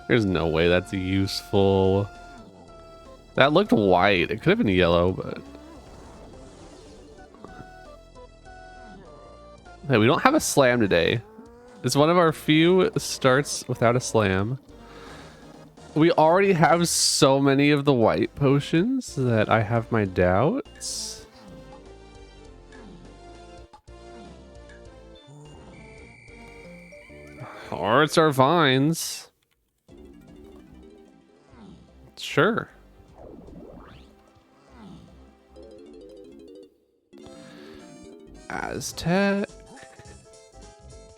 There's no way that's useful. That looked white. It could have been yellow, but... Hey, we don't have a slam today. It's one of our few starts without a slam. We already have so many of the white potions that I have my doubts. Or it's our vines. Sure. Aztec.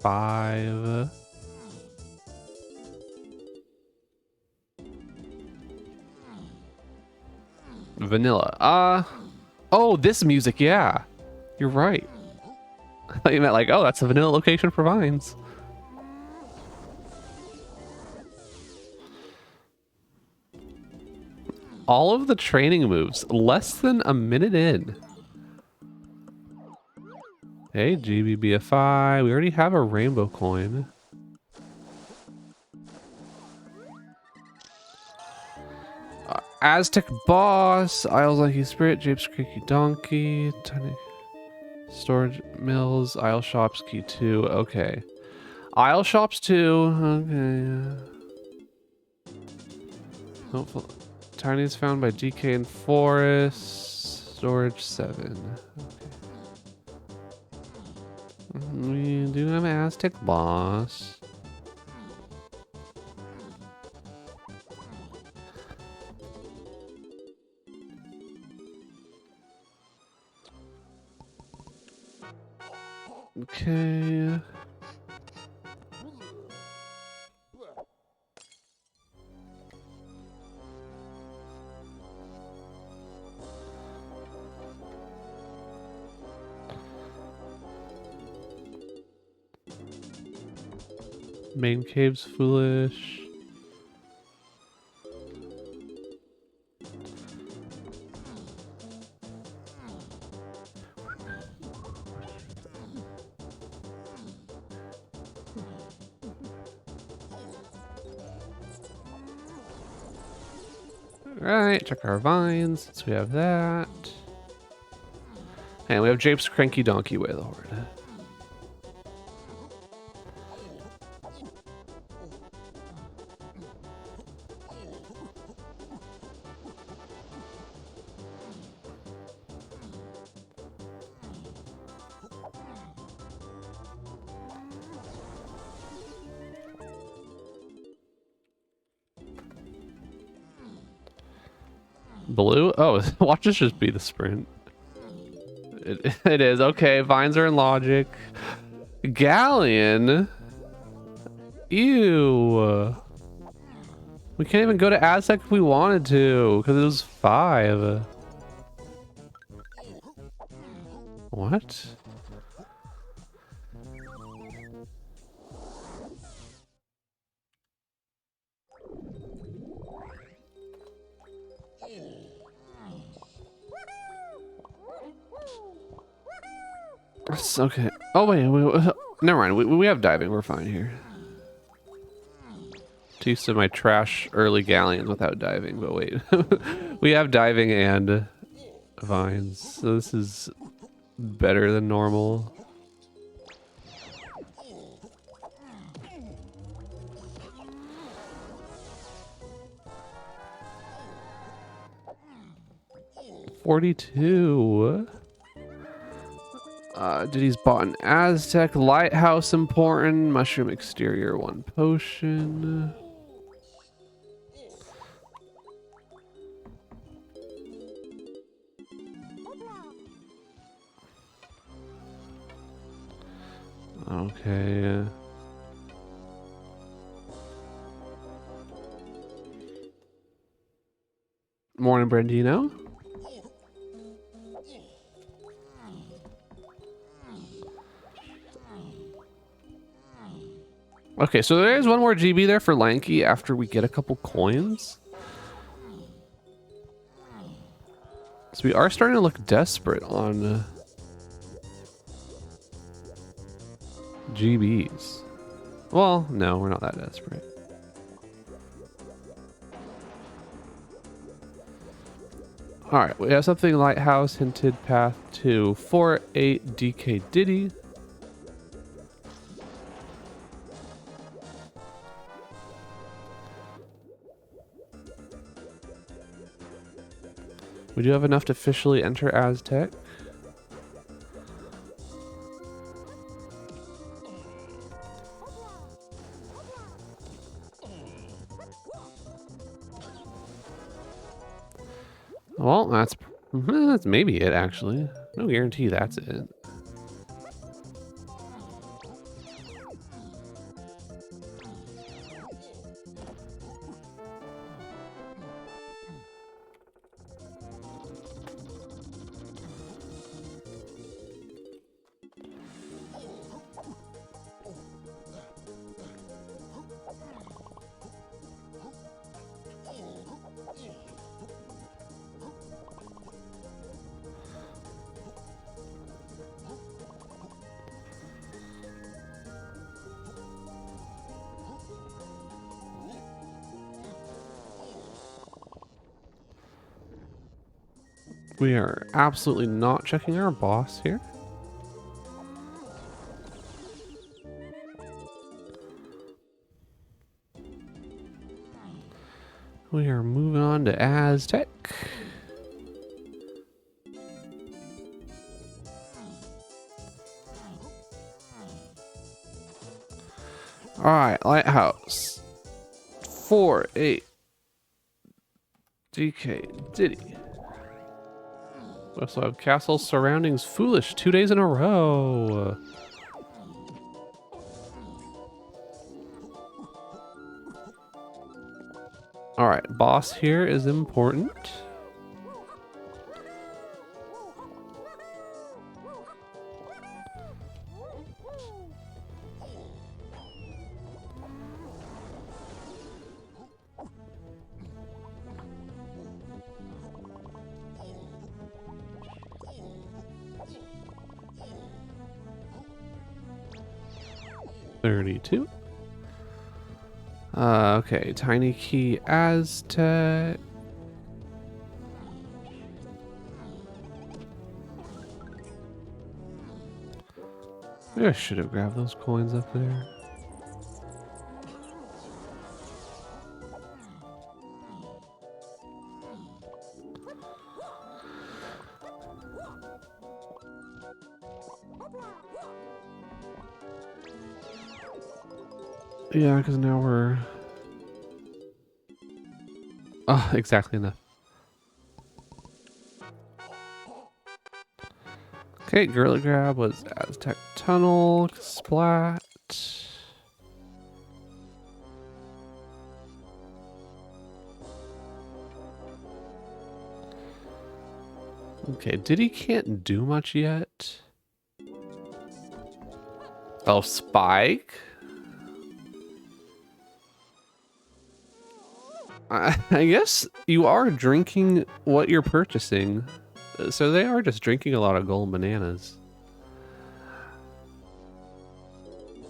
5. Vanilla. Oh, this music, yeah. You're right. I thought you meant like, oh, that's a vanilla location for vines. All of the training moves, less than a minute in. Hey, GBBFI, we already have a rainbow coin. Aztec boss, Isles Lanky Spirit, Japes Creaky Donkey, Tiny Storage Mills, Isle Shops Key 2, okay. Isle Shops 2, okay. Hopefully. Tiny is found by DK in Forest, Storage 7, okay. We do have an Aztec boss. Okay. Main cave's foolish. Alright, check our vines since we have that. And we have Jape's Cranky Donkey Wailord. Blue? Oh, watch this just be the sprint. It is. Okay, vines are in logic. Galleon? Ew. We can't even go to Aztec if we wanted to, because it was 5. What? Okay. Oh wait, never mind. We have diving. We're fine here. Too used to my trash early galleons without diving, but wait, we have diving and vines, so this is better than normal. $42. Diddy's bought an Aztec lighthouse important. Mushroom exterior 1 potion. Okay. Morning, Brandino. Okay, so there is one more GB there for Lanky after we get a couple coins. So we are starting to look desperate on GBs. Well, no, we're not that desperate. Alright, we have something lighthouse, hinted path to 4-8 DK Diddy. We do have enough to officially enter Aztec. Well, that's maybe it, actually. No guarantee that's it. We are absolutely not checking our boss here. We are moving on to Aztec. Alright, lighthouse. 4-8 DK Diddy. We also have castle surroundings foolish 2 days in a row. Alright, boss here is important. $32. Okay, tiny key Aztec. Maybe I should have grabbed those coins up there. Yeah, because now we're... Oh, exactly enough. Okay, Gorilla Grab was Aztec Tunnel, Splat. Okay, Diddy can't do much yet. Oh, Spike? I guess you are drinking what you're purchasing. So they are just drinking a lot of gold bananas.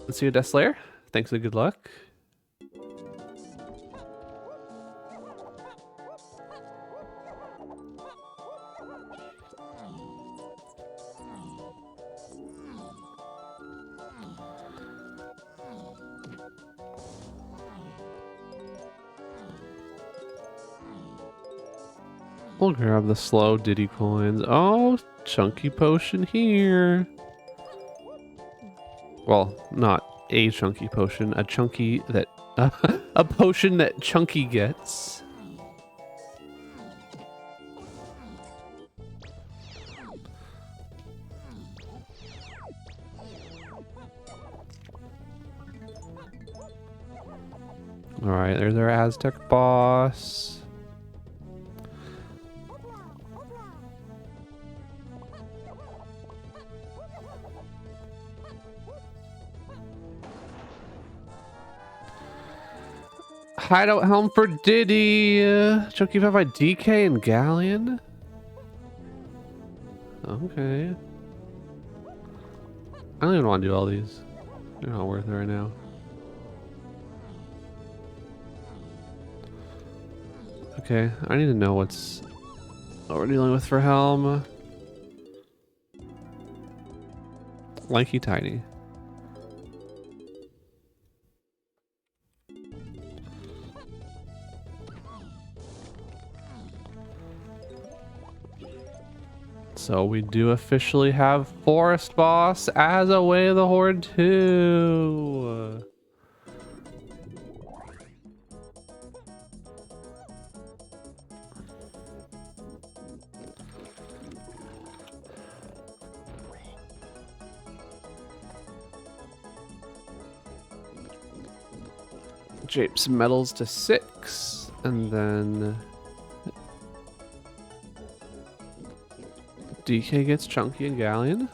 Let's see a Death Slayer. Thanks and good luck. We'll grab the slow Diddy coins. Oh, chunky potion here. Well, not a chunky potion, a chunky that a potion that Chunky gets. All right, there's our Aztec boss. Hideout Helm for Diddy. Chunky found by DK and Galleon. Okay. I don't even want to do all these. They're not worth it right now. Okay, I need to know what's What we're dealing with for Helm. Lanky Tiny. So we do officially have Forest Boss as a Way of the Horde 2. Japes medals to 6, and then DK gets Chunky and Galleon.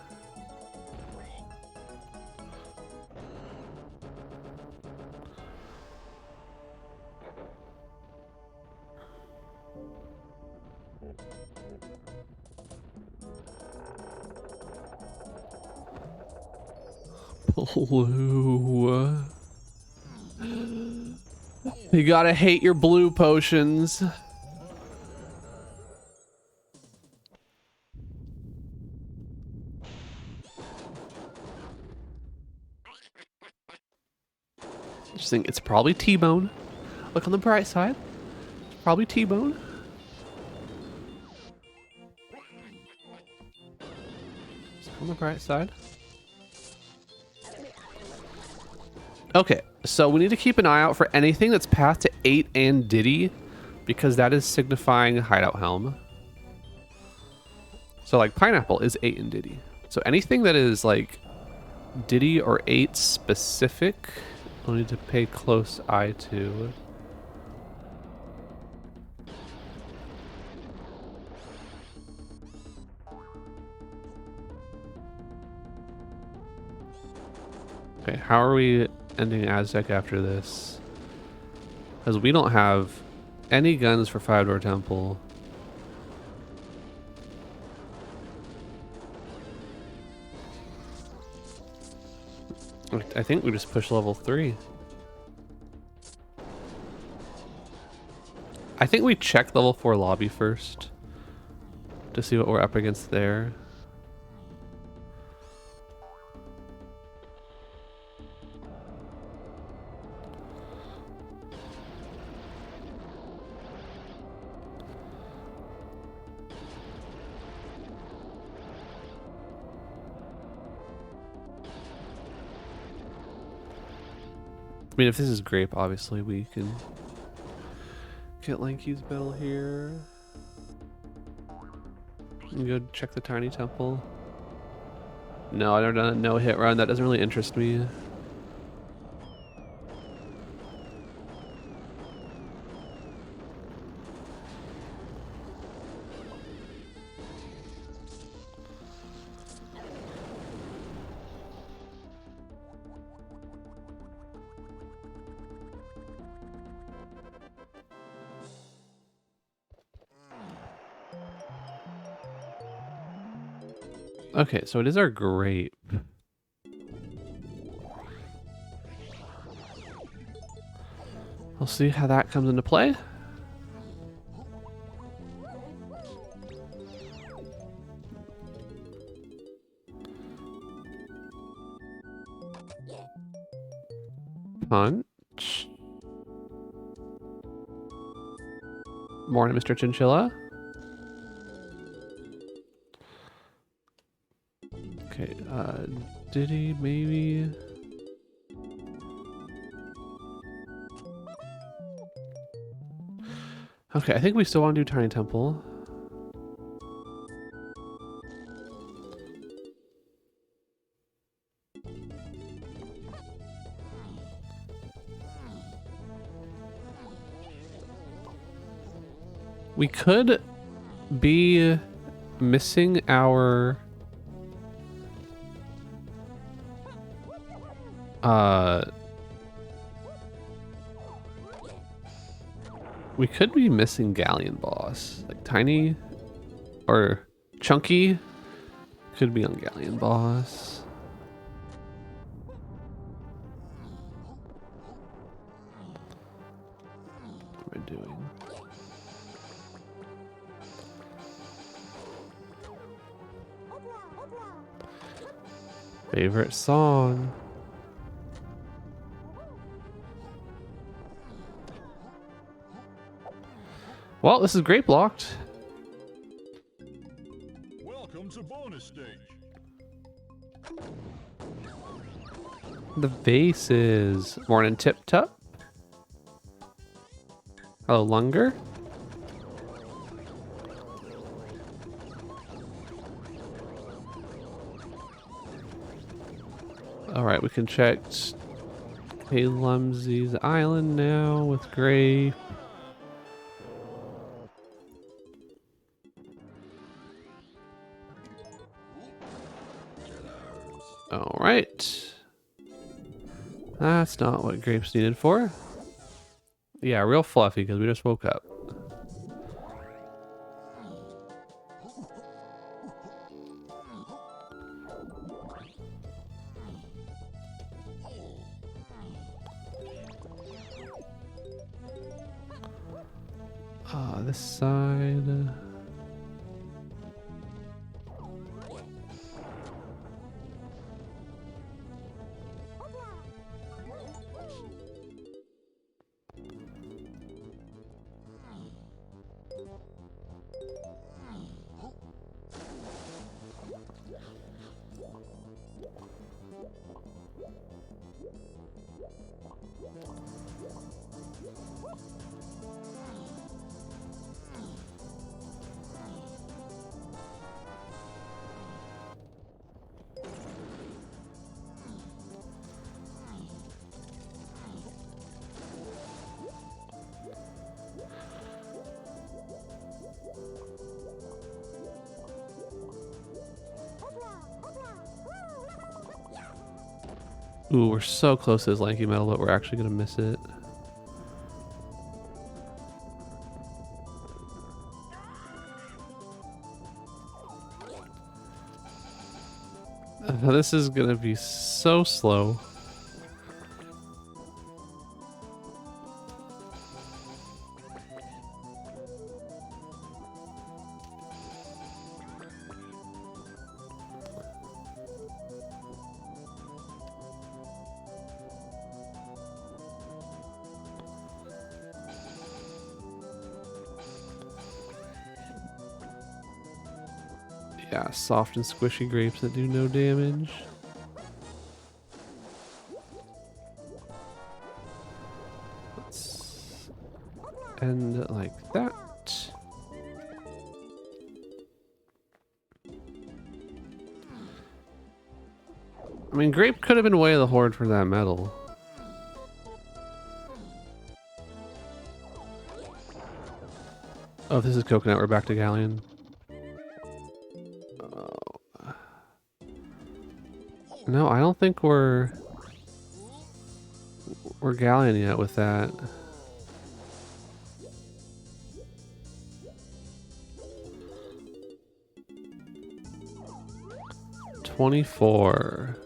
Blue. You gotta hate your blue potions. Just think it's probably T-Bone. Look on the bright side. It's probably T-Bone. On the bright side. Okay, so we need to keep an eye out for anything that's path to 8 and Diddy, because that is signifying Hideout Helm. So like Pineapple is 8 and Diddy. So anything that is like Diddy or 8 specific, we'll need to pay close eye to. Okay, how are we ending Aztec after this? Because we don't have any guns for 5-door temple. I think we just push level 3. I think we check level 4 lobby first to see what we're up against there. I mean, if this is Grape, obviously we can get Lanky's Bell here. And go check the Tiny Temple. No, I've never done a no-hit run. That doesn't really interest me. Okay, so it is our Grape. We'll see how that comes into play. Punch. Morning, Mr. Chinchilla. Okay, Diddy, maybe. Okay, I think we still want to do Tiny Temple. We could be missing our we could be missing Galleon Boss. Like Tiny or Chunky could be on Galleon Boss. What am I doing? Favorite song. Well, this is grape locked. Welcome to bonus stage. The vases. Morning, Tip Tup. Hello, Lunger. All right, we can check Hey Lumsey's island now with grape. All right. That's not what grape's needed for. Yeah, real fluffy because we just woke up. This side. Ooh, we're so close to this lanky metal, but we're actually gonna miss it. This is gonna be so slow. Yeah, soft and squishy grapes that do no damage. Let's end it like that. I mean, grape could have been way of the horde for that metal. Oh, if this is coconut, we're back to galleon. No, I don't think we're galleon yet with that. $24.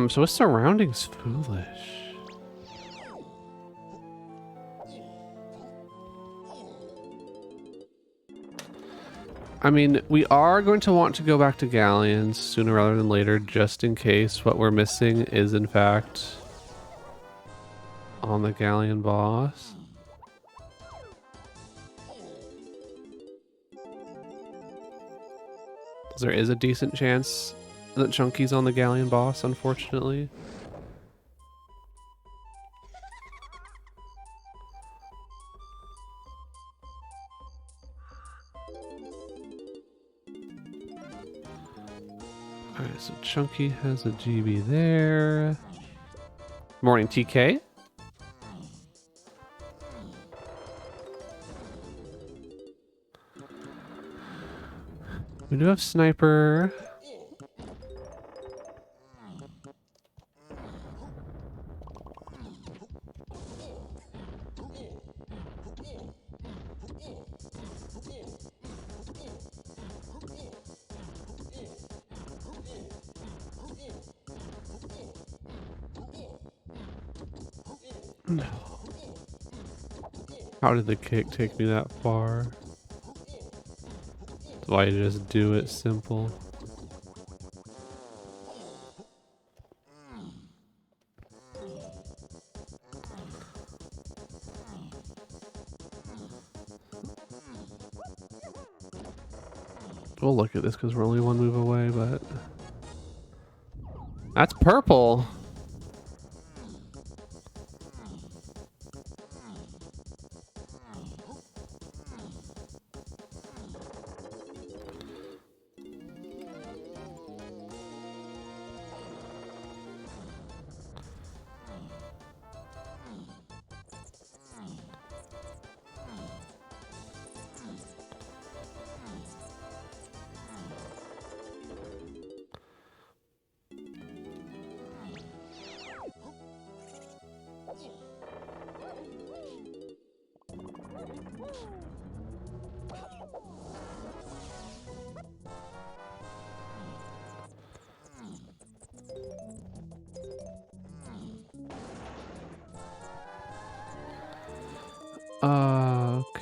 So his surroundings foolish. I mean, we are going to want to go back to galleons sooner rather than later, just in case what we're missing is in fact on the galleon boss. There is a decent chance that Chunky's on the galleon boss, unfortunately. Alright, so Chunky has a GB there. Morning, TK. We do have sniper. No. How did the kick take me that far? That's why you just do it simple. We'll look at this because we're only one move away, but that's purple.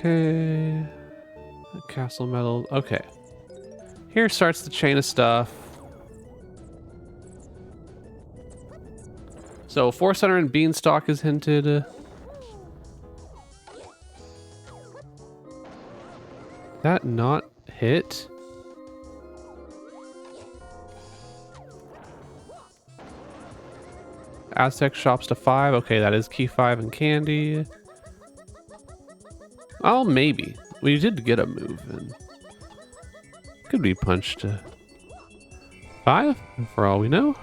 Okay. Castle medal. Okay. Here starts the chain of stuff. So Force Center and Beanstalk is hinted. That not hit? Aztec shops to 5. Okay, that is key 5 and candy. Oh, maybe. We did get a move and could be punched to 5 for all we know.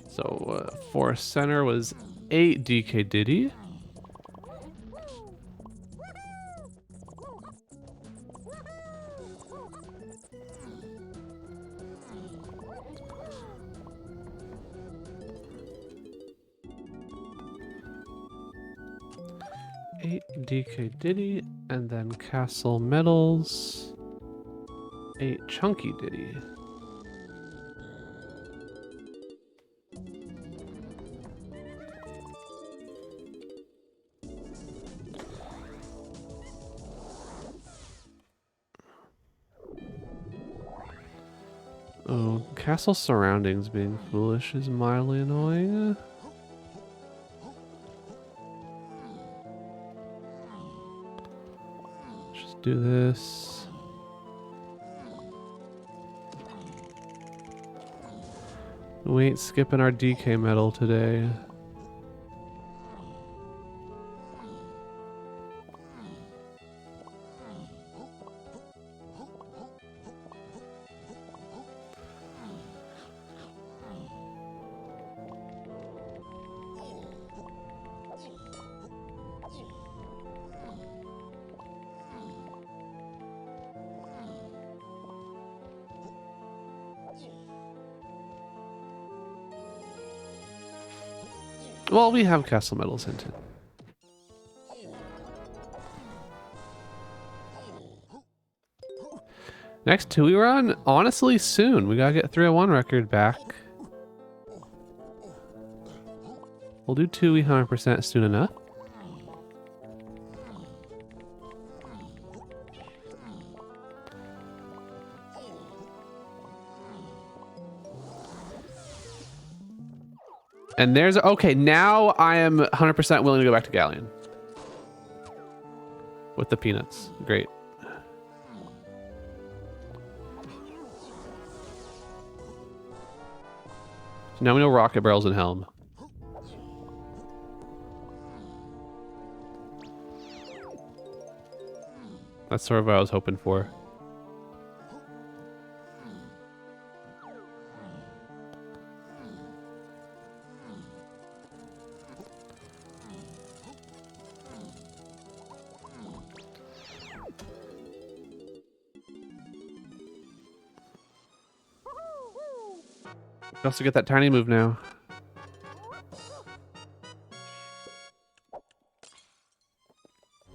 So Forest Center was 8 DK Diddy. DK Diddy, and then Castle Medals. 8 Chunky Diddy. Oh, castle surroundings being foolish is mildly annoying. Just do this. We ain't skipping our DK medal today. Well, we have castle medals hinted. Next 2 we run, honestly, soon. We gotta get 301 record back. We'll do 2 100% soon enough. And there's, okay, now I am 100% willing to go back to Galleon. With the peanuts, great. So now we know rocket barrels and helm. That's sort of what I was hoping for. You also get that tiny move now.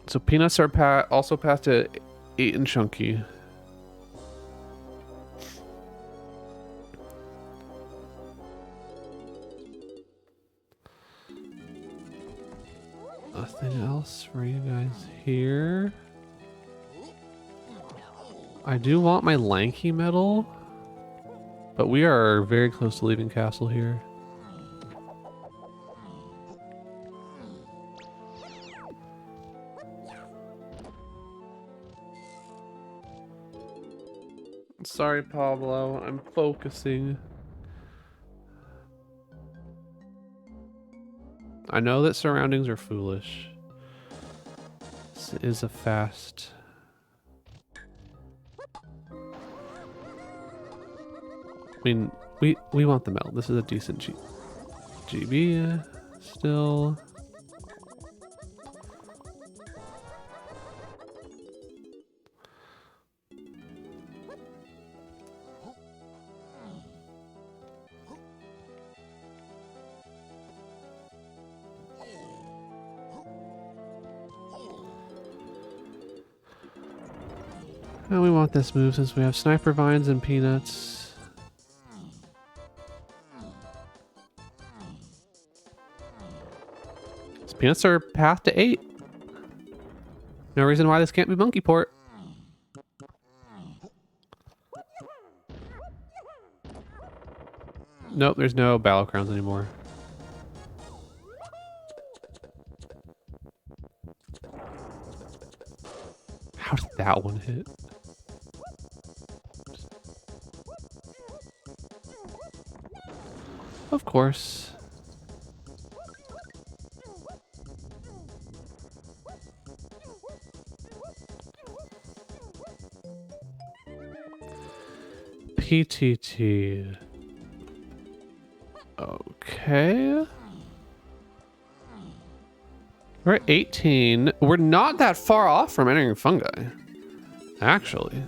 So peanuts are also passed to 8 and chunky. Nothing else for you guys here. I do want my lanky medal, but we are very close to leaving castle here. Sorry, Pablo, I'm focusing. I know that surroundings are foolish. This is a fast. I mean, we want the medal. This is a decent GB still. And we want this move since we have sniper vines and peanuts. These peanuts are path to 8. No reason why this can't be monkey port. Nope, there's no battle crowns anymore. How did that one hit? Of course. PTT. Okay. We're at 18. We're not that far off from entering fungi, actually.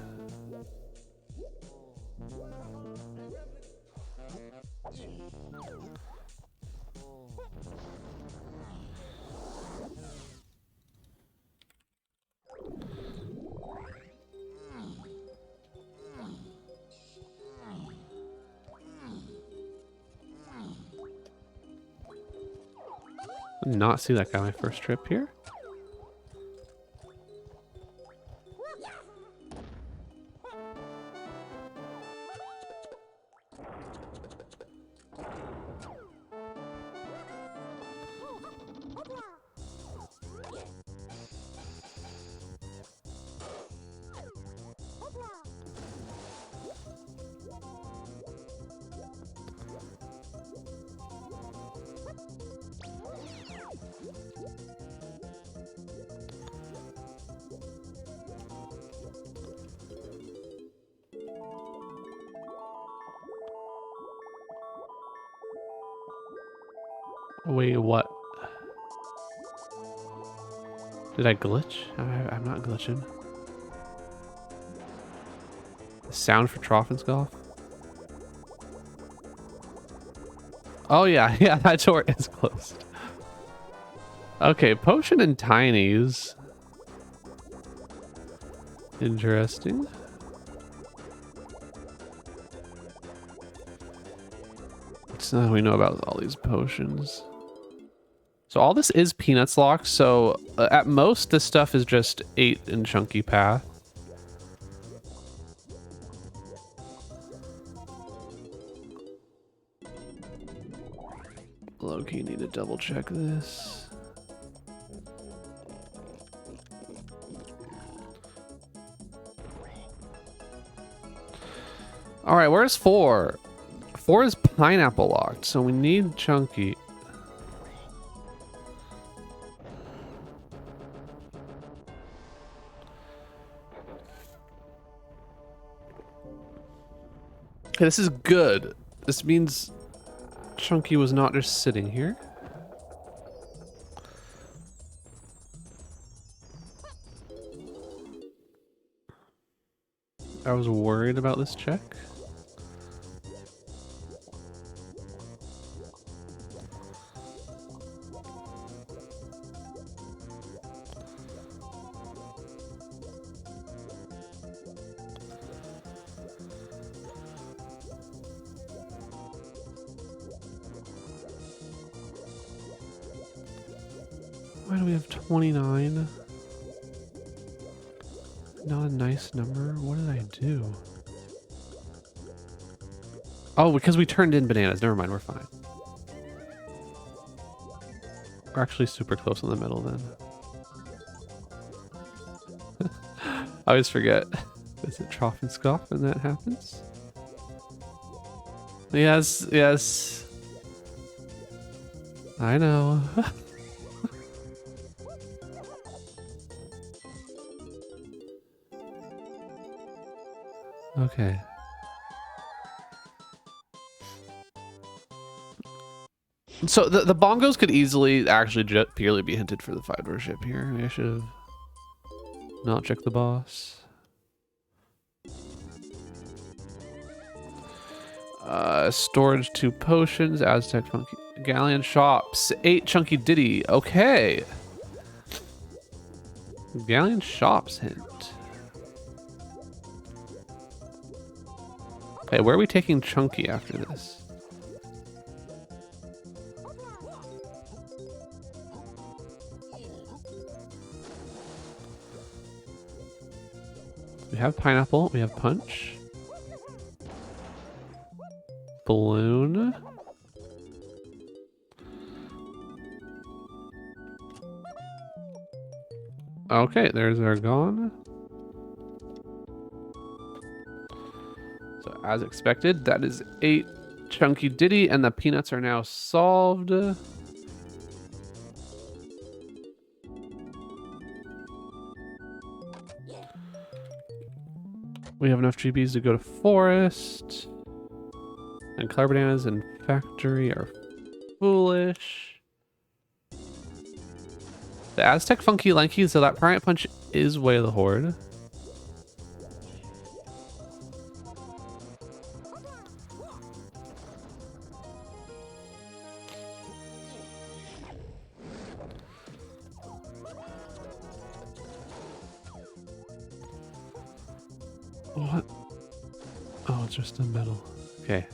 Did not see that guy my first trip here. Wait, what? Did I glitch? I'm not glitching. The sound for Troffensgolf? Oh yeah, yeah, that door is closed. Okay, potion and tinies. Interesting. So we know about all these potions. So all this is peanuts locked. So at most, this stuff is just 8 and chunky path. Low-key need to double check this. All right, where's 4? 4 is pineapple locked, so we need chunky. Okay, this is good. This means chunky was not just sitting here. I was worried about this check. Why do we have 29? Not a nice number. What did I do? Oh, because we turned in bananas. Never mind, we're fine. We're actually super close in the middle then. I always forget. Is it trough and scoff when that happens? Yes, yes. I know. Okay. So the bongos could easily actually purely be hinted for the 5-door ship here. Maybe I should have not checked the boss. Storage 2 potions, Aztec funky galleon shops, 8 chunky ditty. Okay. Galleon shops hint. Okay, where are we taking chunky after this? We have pineapple, we have punch. Balloon. Okay, there's our gone. So as expected, that is 8 chunky ditty, and the peanuts are now solved. We have enough GBs to go to forest. And color bananas and factory are foolish. The Aztec funky lanky, so that Priant Punch is way of the horde. What? Oh, it's just a metal. Okay.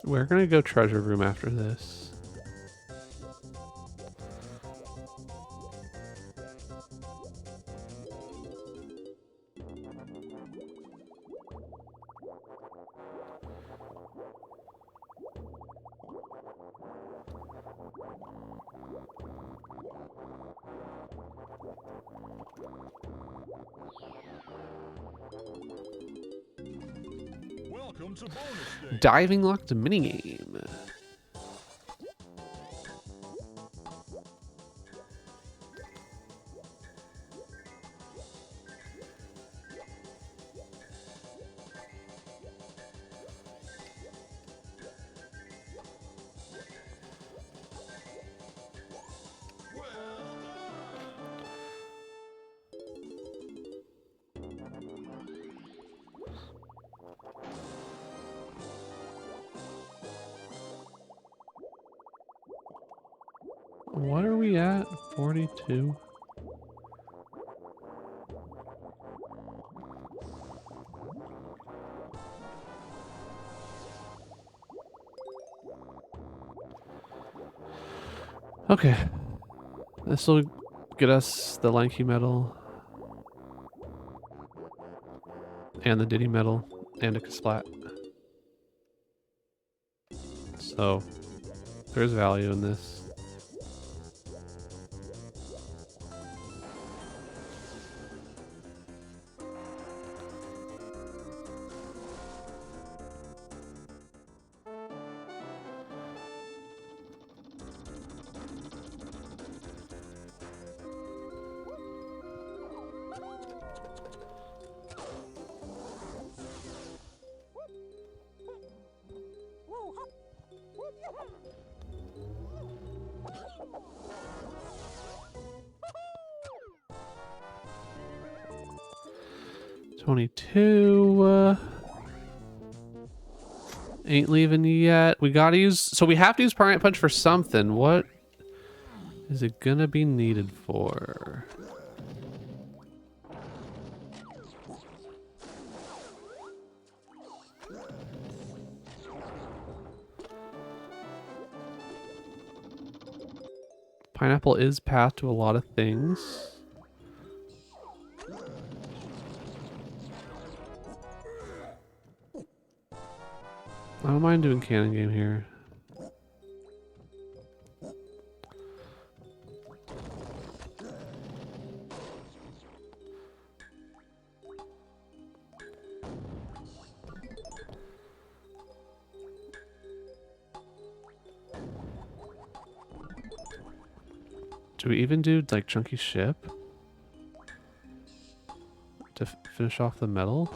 We're gonna go treasure room after this. Welcome to bonus day. Diving locked minigame. What are we at? 42? Okay. This will get us the lanky metal. And the ditty metal. And a splat. So, there's value in this. $22. Ain't leaving yet. We gotta use... So we have to use Priant Punch for something. What is it gonna be needed for? Pineapple is path to a lot of things. I don't mind doing cannon game here. Do we even do like chunky ship to finish off the metal?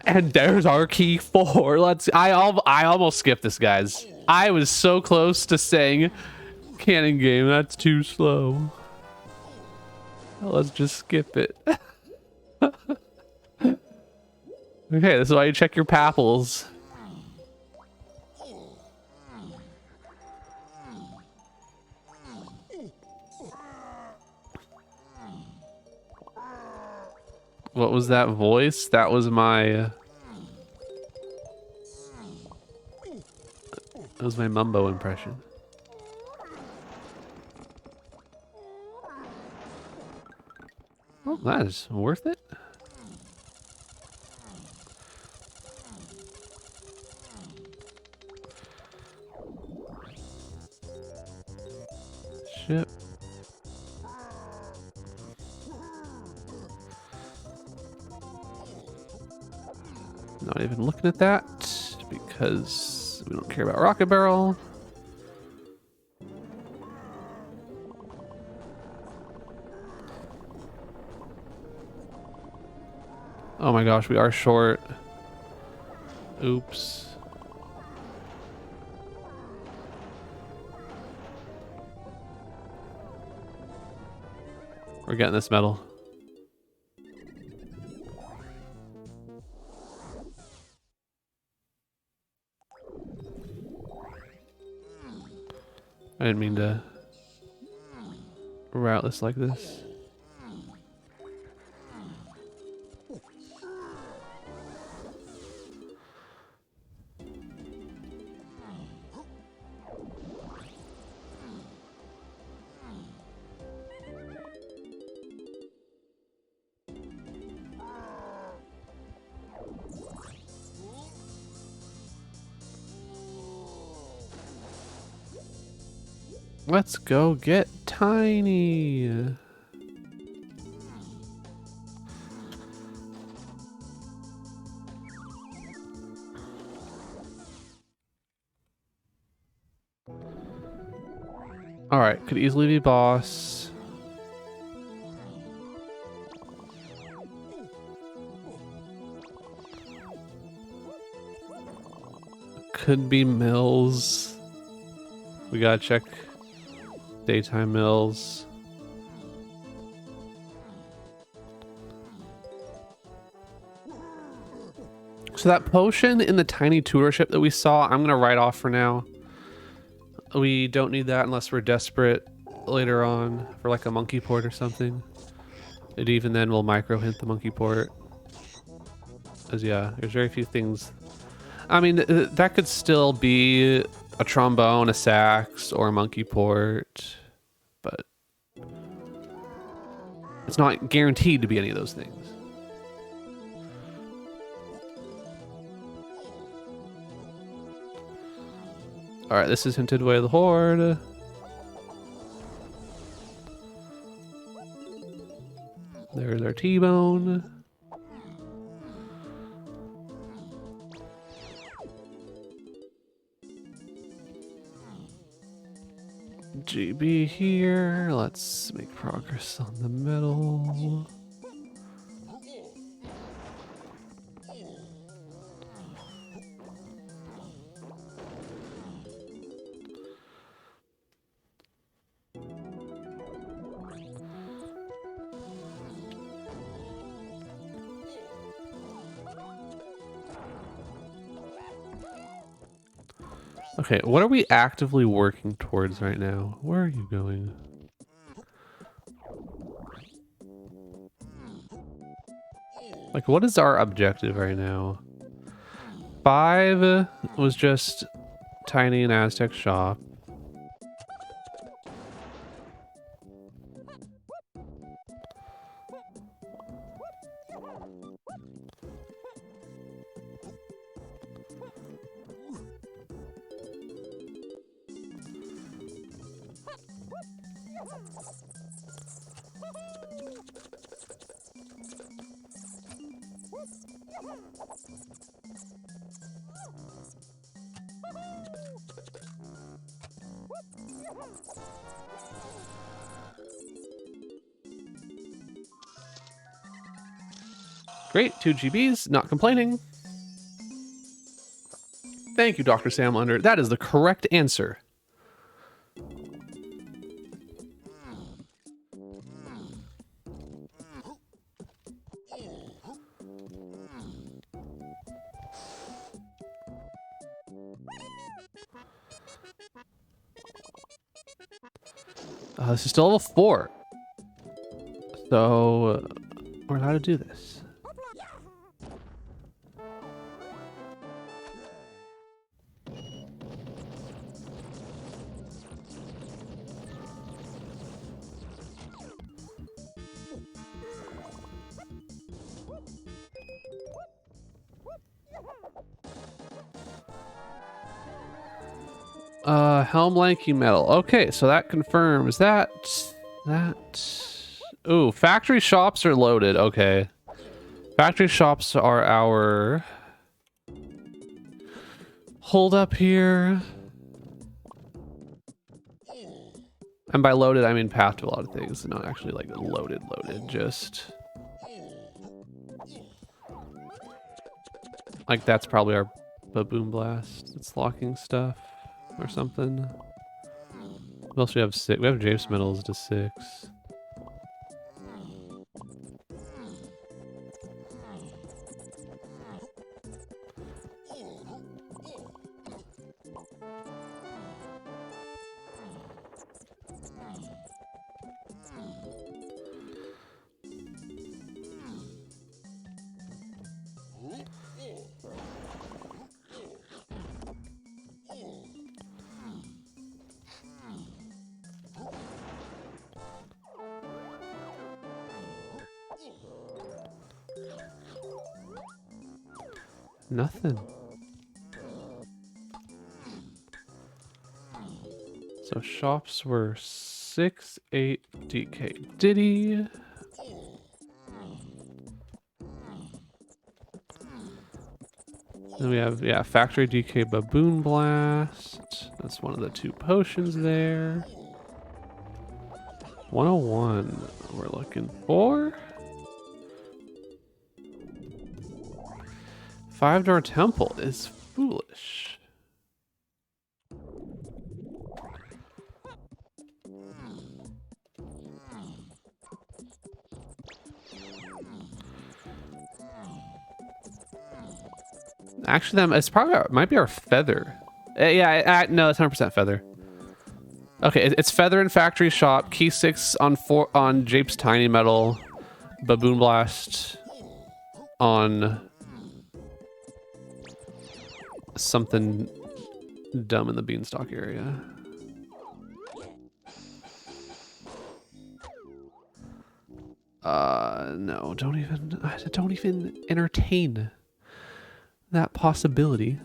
And there's our key 4. I almost skipped this, guys. I was so close to saying cannon game. That's too slow. Let's just skip it. Okay, this is why you check your papples. What was that voice? That was my... that was my Mumbo impression. Oh, that is worth it. Ship. Not even looking at that because we don't care about Rocket Barrel. Oh my gosh, we are short. Oops. We're getting this medal. I didn't mean to route this like this. Let's go get Tiny. All right, could easily be boss. Could be Mills. We gotta check daytime Mills. So that potion in the tiny tutorship that we saw, I'm gonna write off for now. We don't need that unless we're desperate later on for like a monkey port or something. And even then we'll micro hint the monkey port. Cause yeah, there's very few things. I mean, that could still be a trombone, a sax, or a monkey port, but it's not guaranteed to be any of those things. All right, this is Hinted Way of the Horde. There's our T-bone. GB here. Let's make progress on the middle. Okay, what are we actively working towards right now? Where are you going? Like, what is our objective right now? 5 was just Tiny and Aztec shop. Great, 2 GBs, not complaining. Thank you, Dr. Sam Under. That is the correct answer. This is still level 4. So, we're allowed to do this. Helm lanky metal. Okay, so that confirms that. Ooh, factory shops are loaded. Okay. Factory shops are our hold up here. And by loaded, I mean path to a lot of things, not actually like loaded, just like that's probably our baboon blast. It's locking stuff or something. What else do we have? 6. We have Japes metals to 6. Nothing. So shops were 6, 8, DK Diddy. Then we have, yeah, Factory DK Baboon Blast. That's one of the 2 potions there. 101 we're looking for. 5-door temple is foolish. Actually, it's probably might be our feather. Yeah, no, it's 100% feather. Okay, it's feather in factory shop. Key 6 on Jape's tiny metal. Baboon blast on something dumb in the beanstalk area. No, don't even entertain that possibility.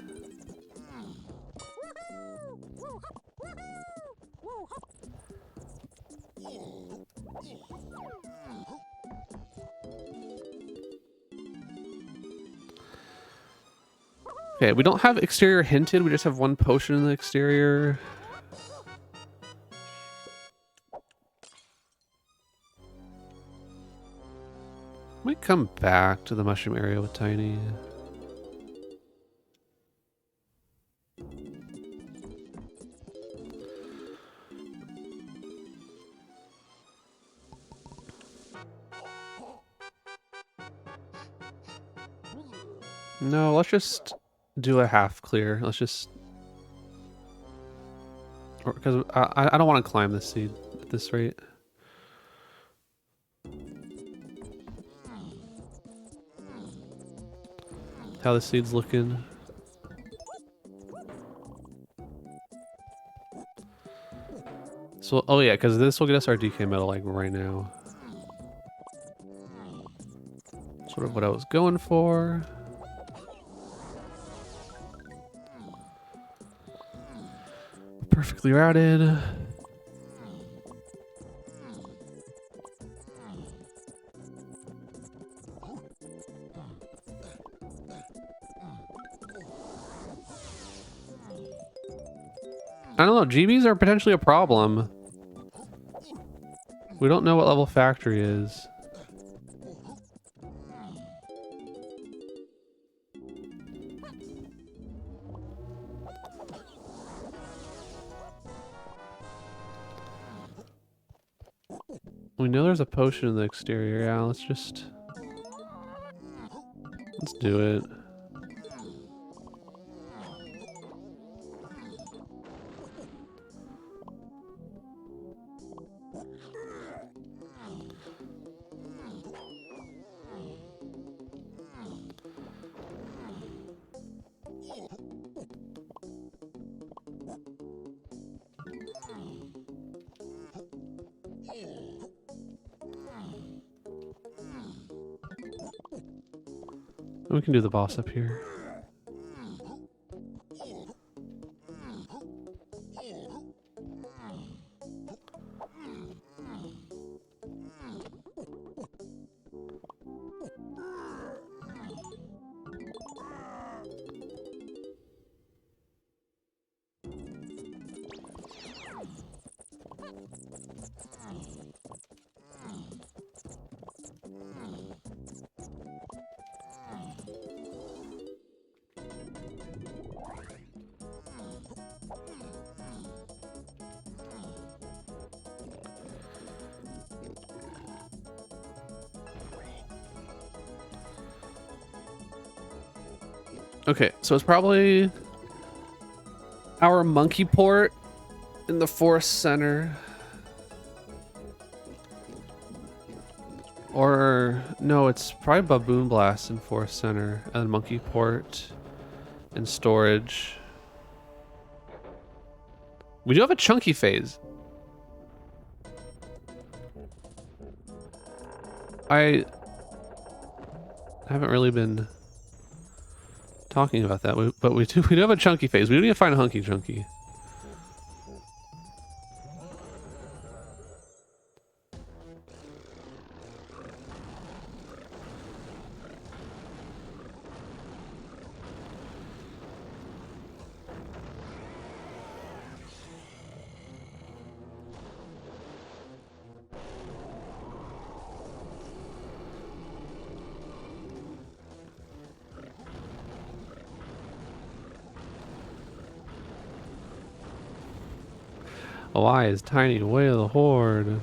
Okay, we don't have exterior hinted, we just have 1 potion in the exterior. Might come back to the mushroom area with Tiny. No, let's just do a half clear. Let's just... Because I don't want to climb this seed at this rate. How the seed's looking. So, oh yeah, because this will get us our DK medal like right now. Sort of what I was going for. Perfectly routed. I don't know, GBs are potentially a problem. We don't know what level factory is. We know there's a potion in the exterior. Yeah, let's do it. We can do the boss up here. Okay, so it's probably our monkey port in the forest center. Or no, it's probably Baboon Blast in forest center and monkey port and storage. We do have a chunky phase. I haven't really been talking about that, but we do have a chunky phase. We do need to find a hunky chunky. Oh, I is tiny way of the horde.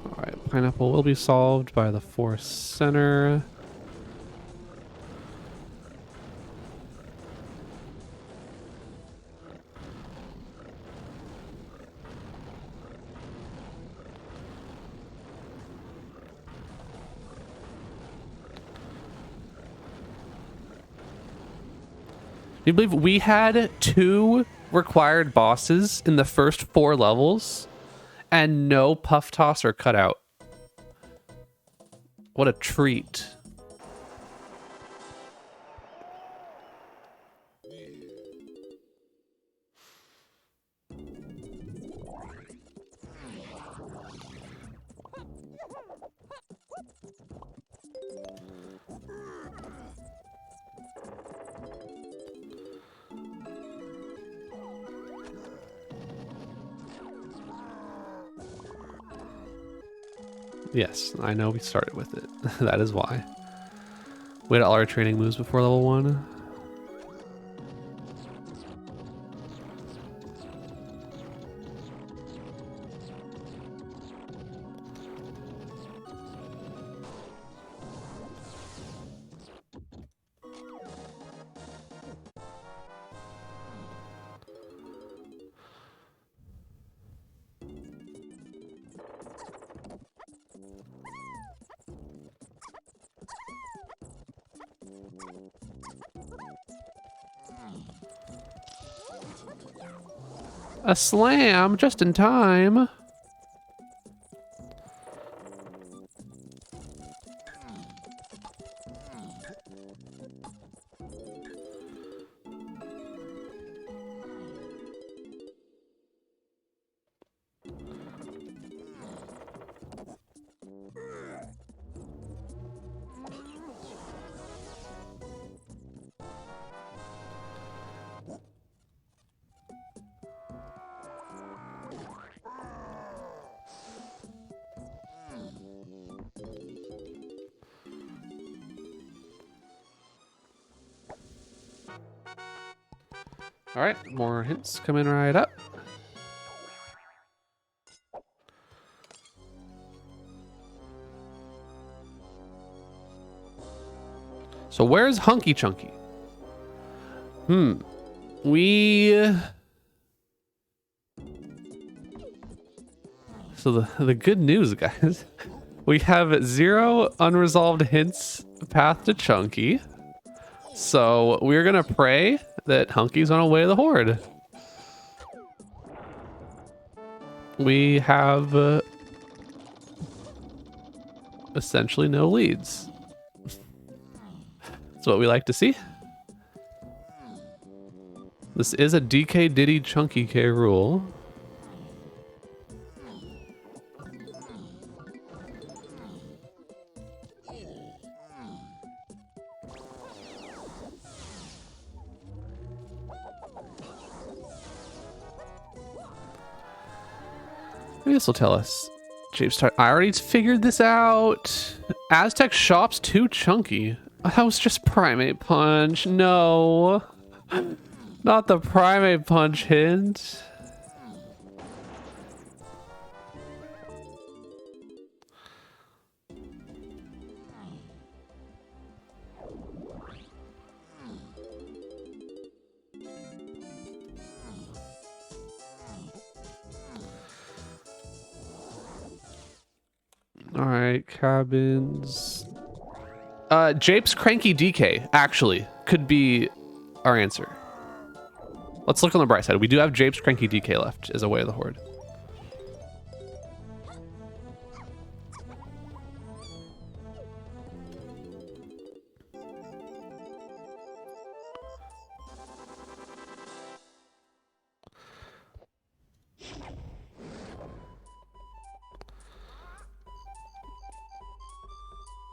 Alright, pineapple will be solved by the forest center. You believe we had 2 required bosses in the first 4 levels and no puff toss or cutout? What a treat. Yes, I know we started with it. That is why. We had all our training moves before level 1. A slam just in time. All right, more hints coming right up. So where's Hunky Chunky? So the good news, guys, we have 0 unresolved hints path to Chunky. So we're gonna pray that Hunky's on the way to the Horde. We have essentially no leads. That's what we like to see. This is a DK Diddy Chunky K rule. Maybe this will tell us. I already figured this out. Aztec Shop's too chunky. That was just Primate Punch. No. Not the Primate Punch hint. All right, cabins. Jape's Cranky DK actually could be our answer. Let's look on the bright side. We do have Jape's Cranky DK left as a way of the Horde.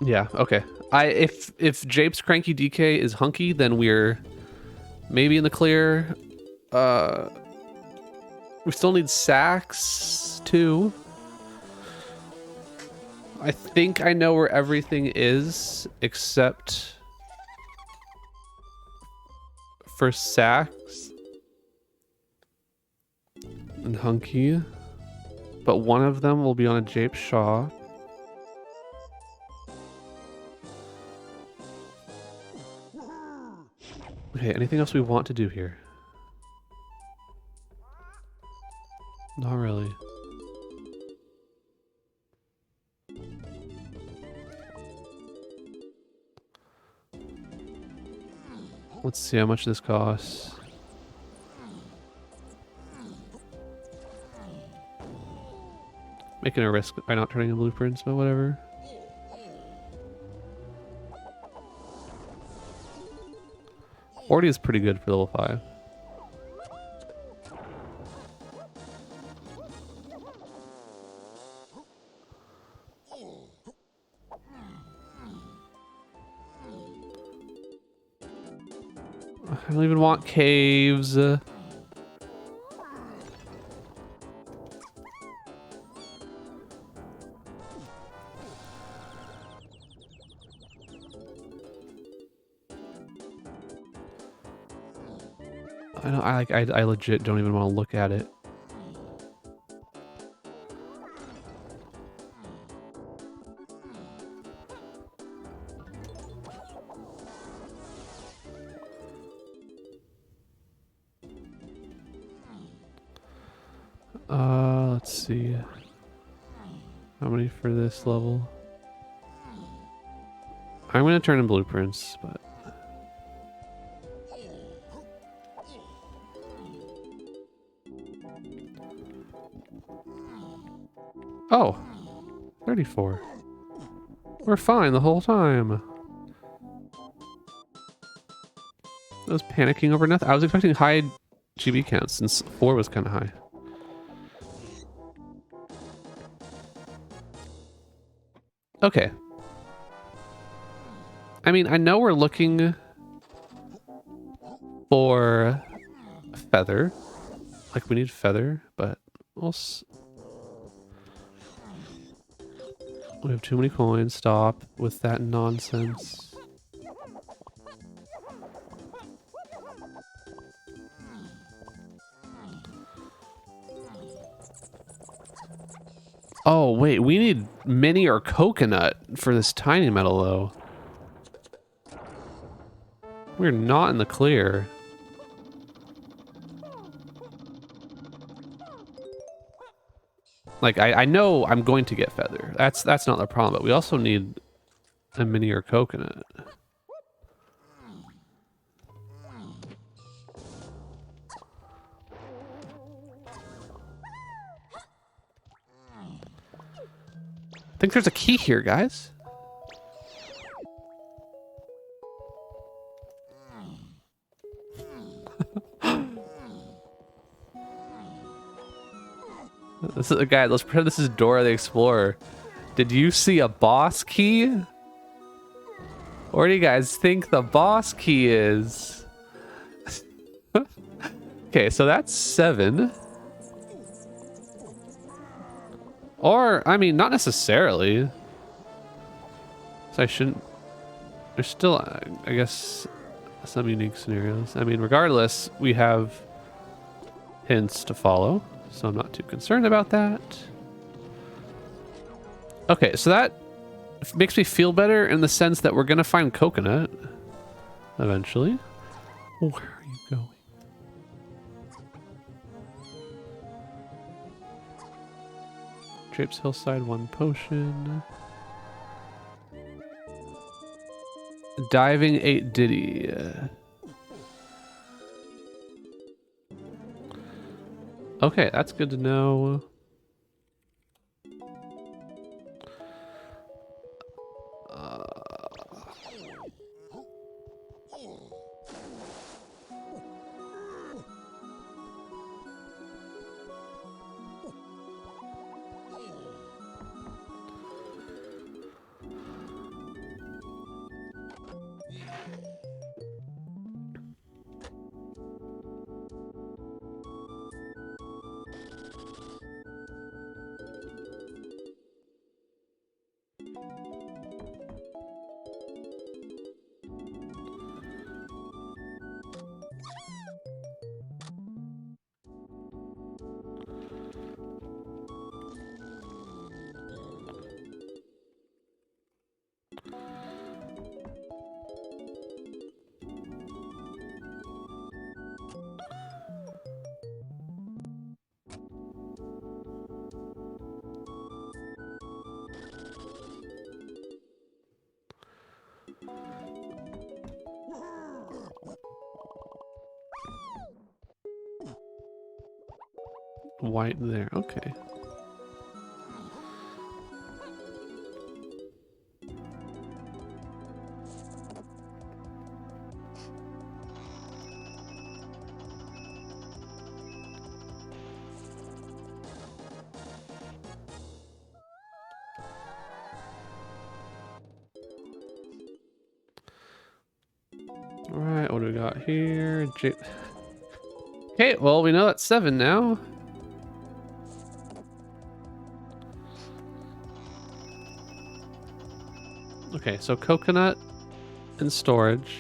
Yeah, okay. If Jape's Cranky DK is hunky, then we're maybe in the clear. We still need sacks too. I think I know where everything is except for sacks and hunky. But one of them will be on a Jape shop. Okay, anything else we want to do here? Not really. Let's see how much this costs. Making a risk by not turning in blueprints, but whatever. Forty is pretty good for level 5. I don't even want caves. I legit don't even want to look at it. Let's see. How many for this level? I'm gonna turn in blueprints, but Oh, 34. We're fine the whole time. I was panicking over nothing. I was expecting high GB counts since 4 was kind of high. Okay. I mean, I know we're looking for feather. Like, we need feather, but we have too many coins. Stop with that nonsense. Oh, wait, we need mini or coconut for this tiny metal, though. We're not in the clear. Like, I know I'm going to get feather. That's not the problem, but we also need a mini or coconut. I think there's a key here, guys. This is a guy. Let's pretend this is Dora the Explorer. Did you see a boss key? What do you guys think the boss key is? Okay, so that's 7. Or, I mean, not necessarily. So I shouldn't... There's still, I guess, some unique scenarios. I mean, regardless, we have hints to follow, so I'm not too concerned about that. Okay, so that makes me feel better in the sense that we're going to find coconut eventually. Where are you going? Drapes Hillside, 1 potion. Diving 8 Diddy. Okay, that's good to know. White there, okay. All right, what do we got here? Okay, well, we know that's 7 now. Okay, so coconut and storage.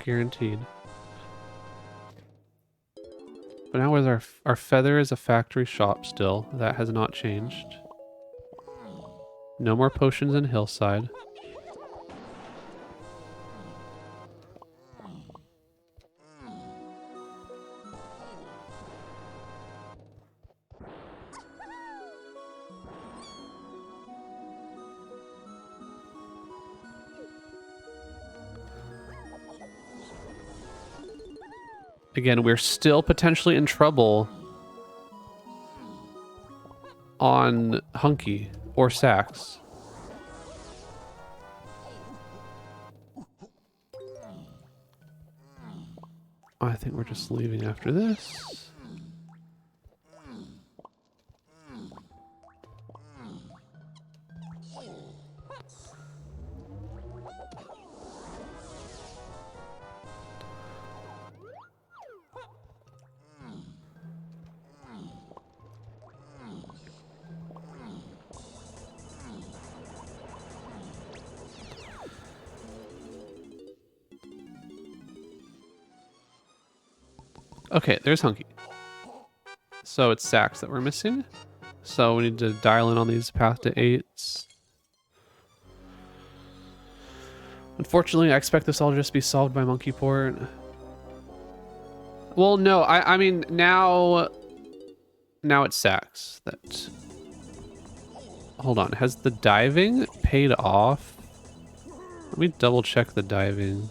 Guaranteed. But now with our feather is a factory shop still. That has not changed. No more potions in Hillside. Again, we're still potentially in trouble on Hunky or Sax. I think we're just leaving after this. Okay, there's Hunky. So it's Sax that we're missing. So we need to dial in on these path to 8s. Unfortunately, I expect this all just be solved by Monkey Port. Well, no, I mean, now it's Sax that... Hold on, has the diving paid off? Let me double check the diving.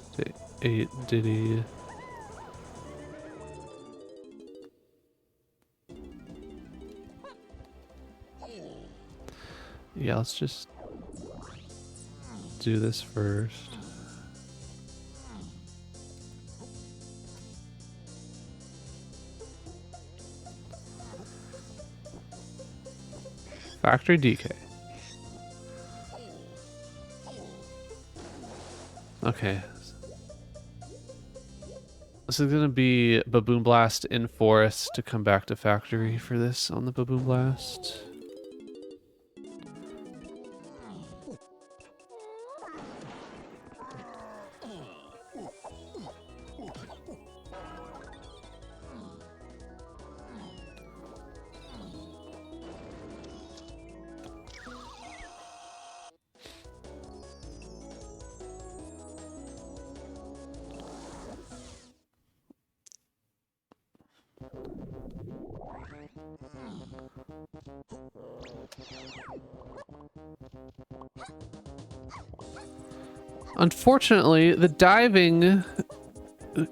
8, did he... Yeah, let's just do this first. Factory DK. Okay. This is gonna be Baboon Blast in Forest to come back to Factory for this on the Baboon Blast. Unfortunately, the diving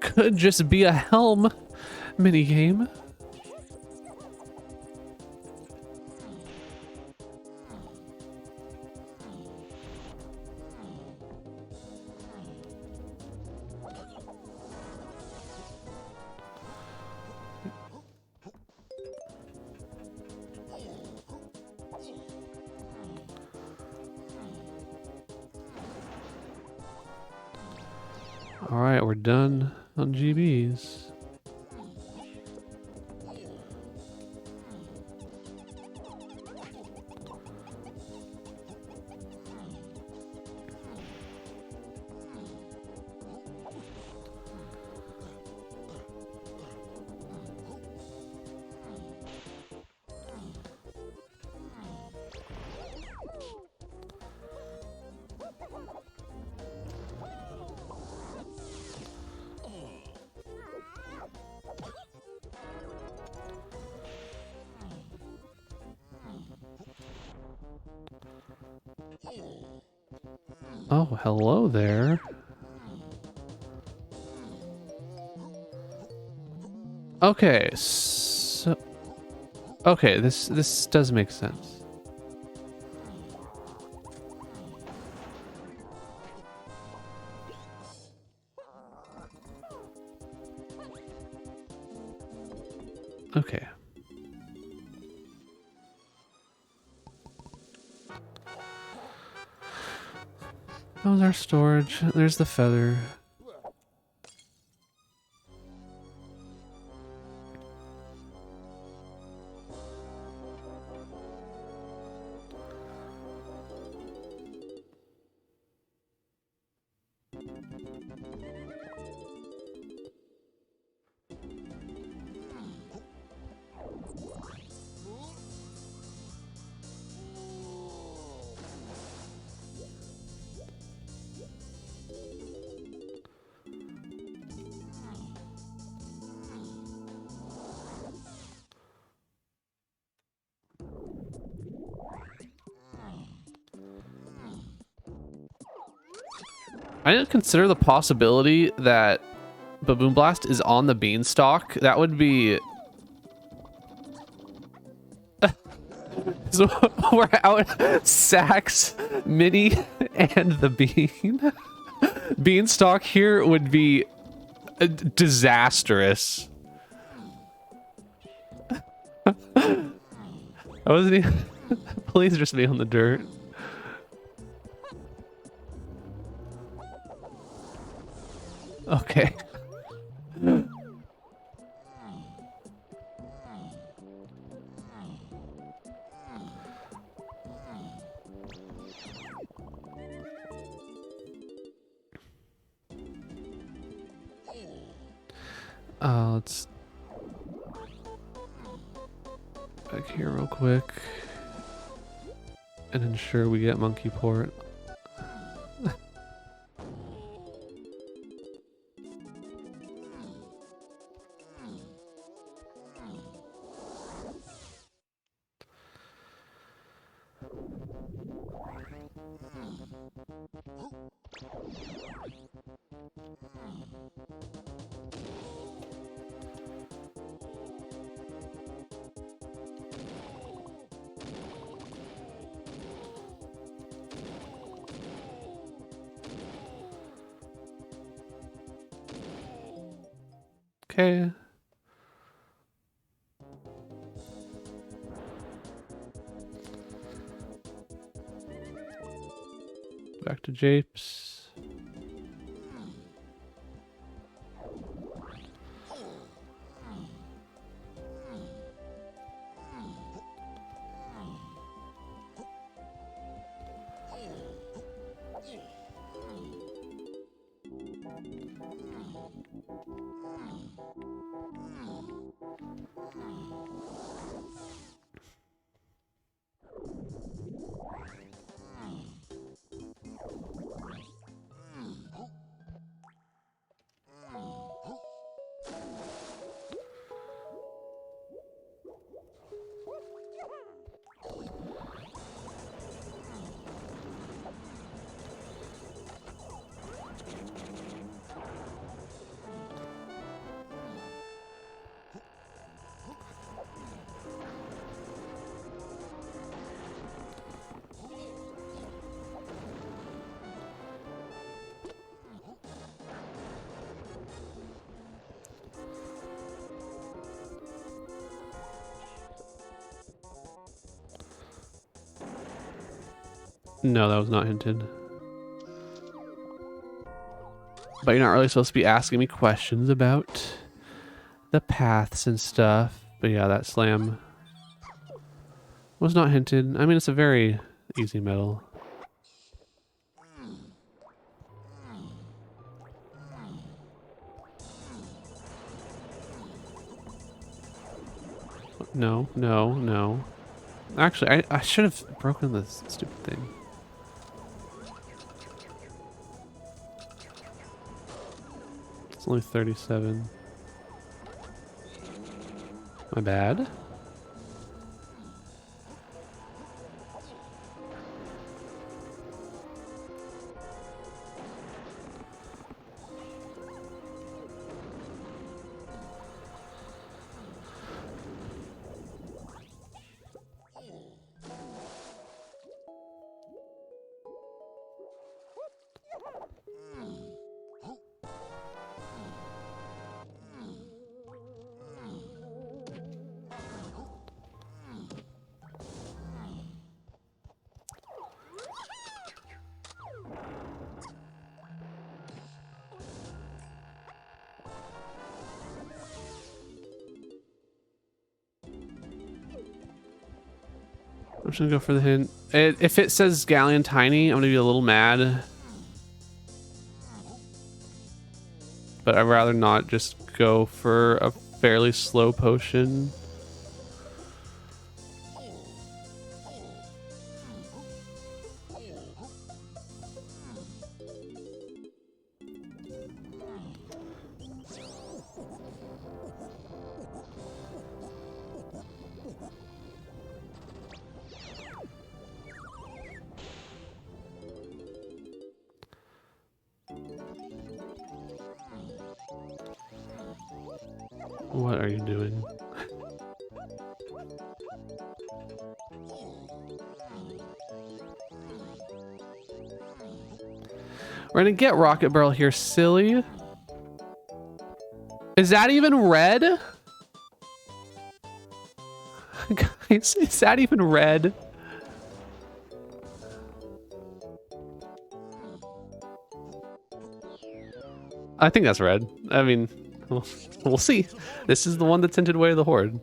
could just be a Helm minigame. Alright, we're done on GBs. Oh, hello there. Okay, so... Okay, this does make sense. Okay. That was our storage. There's the feather. I didn't consider the possibility that Baboon Blast is on the beanstalk, that would be... So we're out Sax, Mini, and the Bean. Beanstalk here would be disastrous. I wasn't even... Please just be on the dirt. Okay. Let's back here real quick and ensure we get monkey port. Okay. Back to Japes. No, that was not hinted. But you're not really supposed to be asking me questions about the paths and stuff. But yeah, that slam was not hinted. I mean, it's a very easy medal. No, no, no. Actually, I should have broken this stupid thing. It's only 37. My bad. I'm just gonna go for the hint. If it says Galleon Tiny, I'm gonna be a little mad. But I'd rather not just go for a fairly slow potion. What are you doing? We're gonna get Rocket Barrel here, silly. Is that even red? Guys, is that even red? I think that's red. I mean, we'll see. This is the one that tinted Way of the Horde.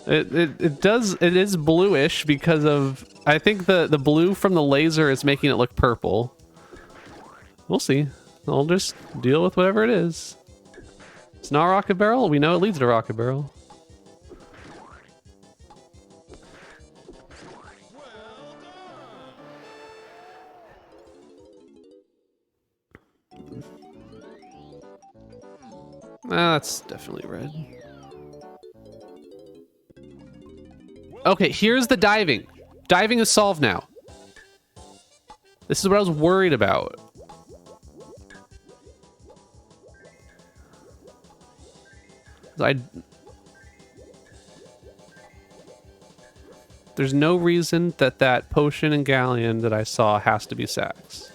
It is bluish because of, I think the blue from the laser is making it look purple. We'll see. I'll just deal with whatever it is. It's not Rocket Barrel. We know it leads to Rocket Barrel. That's definitely red. Okay, here's the diving. Diving is solved now. This is what I was worried about. There's no reason that potion and galleon that I saw has to be Sax.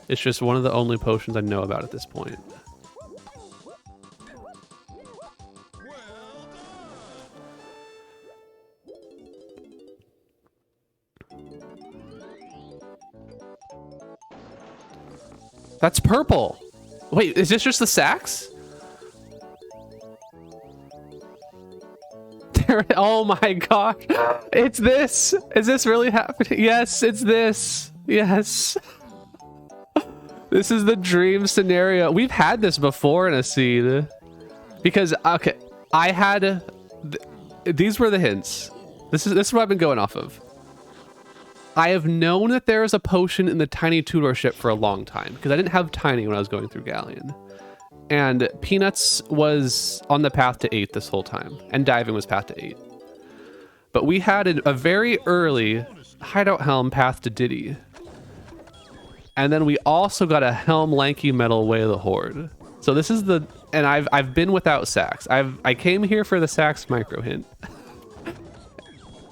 It's just one of the only potions I know about at this point. That's purple. Wait, is this just the Sax? Oh my god. It's this. Is this really happening? Yes, it's this. Yes. This is the dream scenario. We've had this before in a seed. Because, okay, I had... these were the hints. This is what I've been going off of. I have known that there is a potion in the Tiny Tudor ship for a long time. Because I didn't have Tiny when I was going through Galleon. And Peanuts was on the path to 8 this whole time. And Diving was path to 8. But we had a very early Hideout Helm path to Diddy. And then we also got a Helm Lanky Metal Way of the Horde. So this is the... And I've been without Sax. I came here for the Sax micro hint.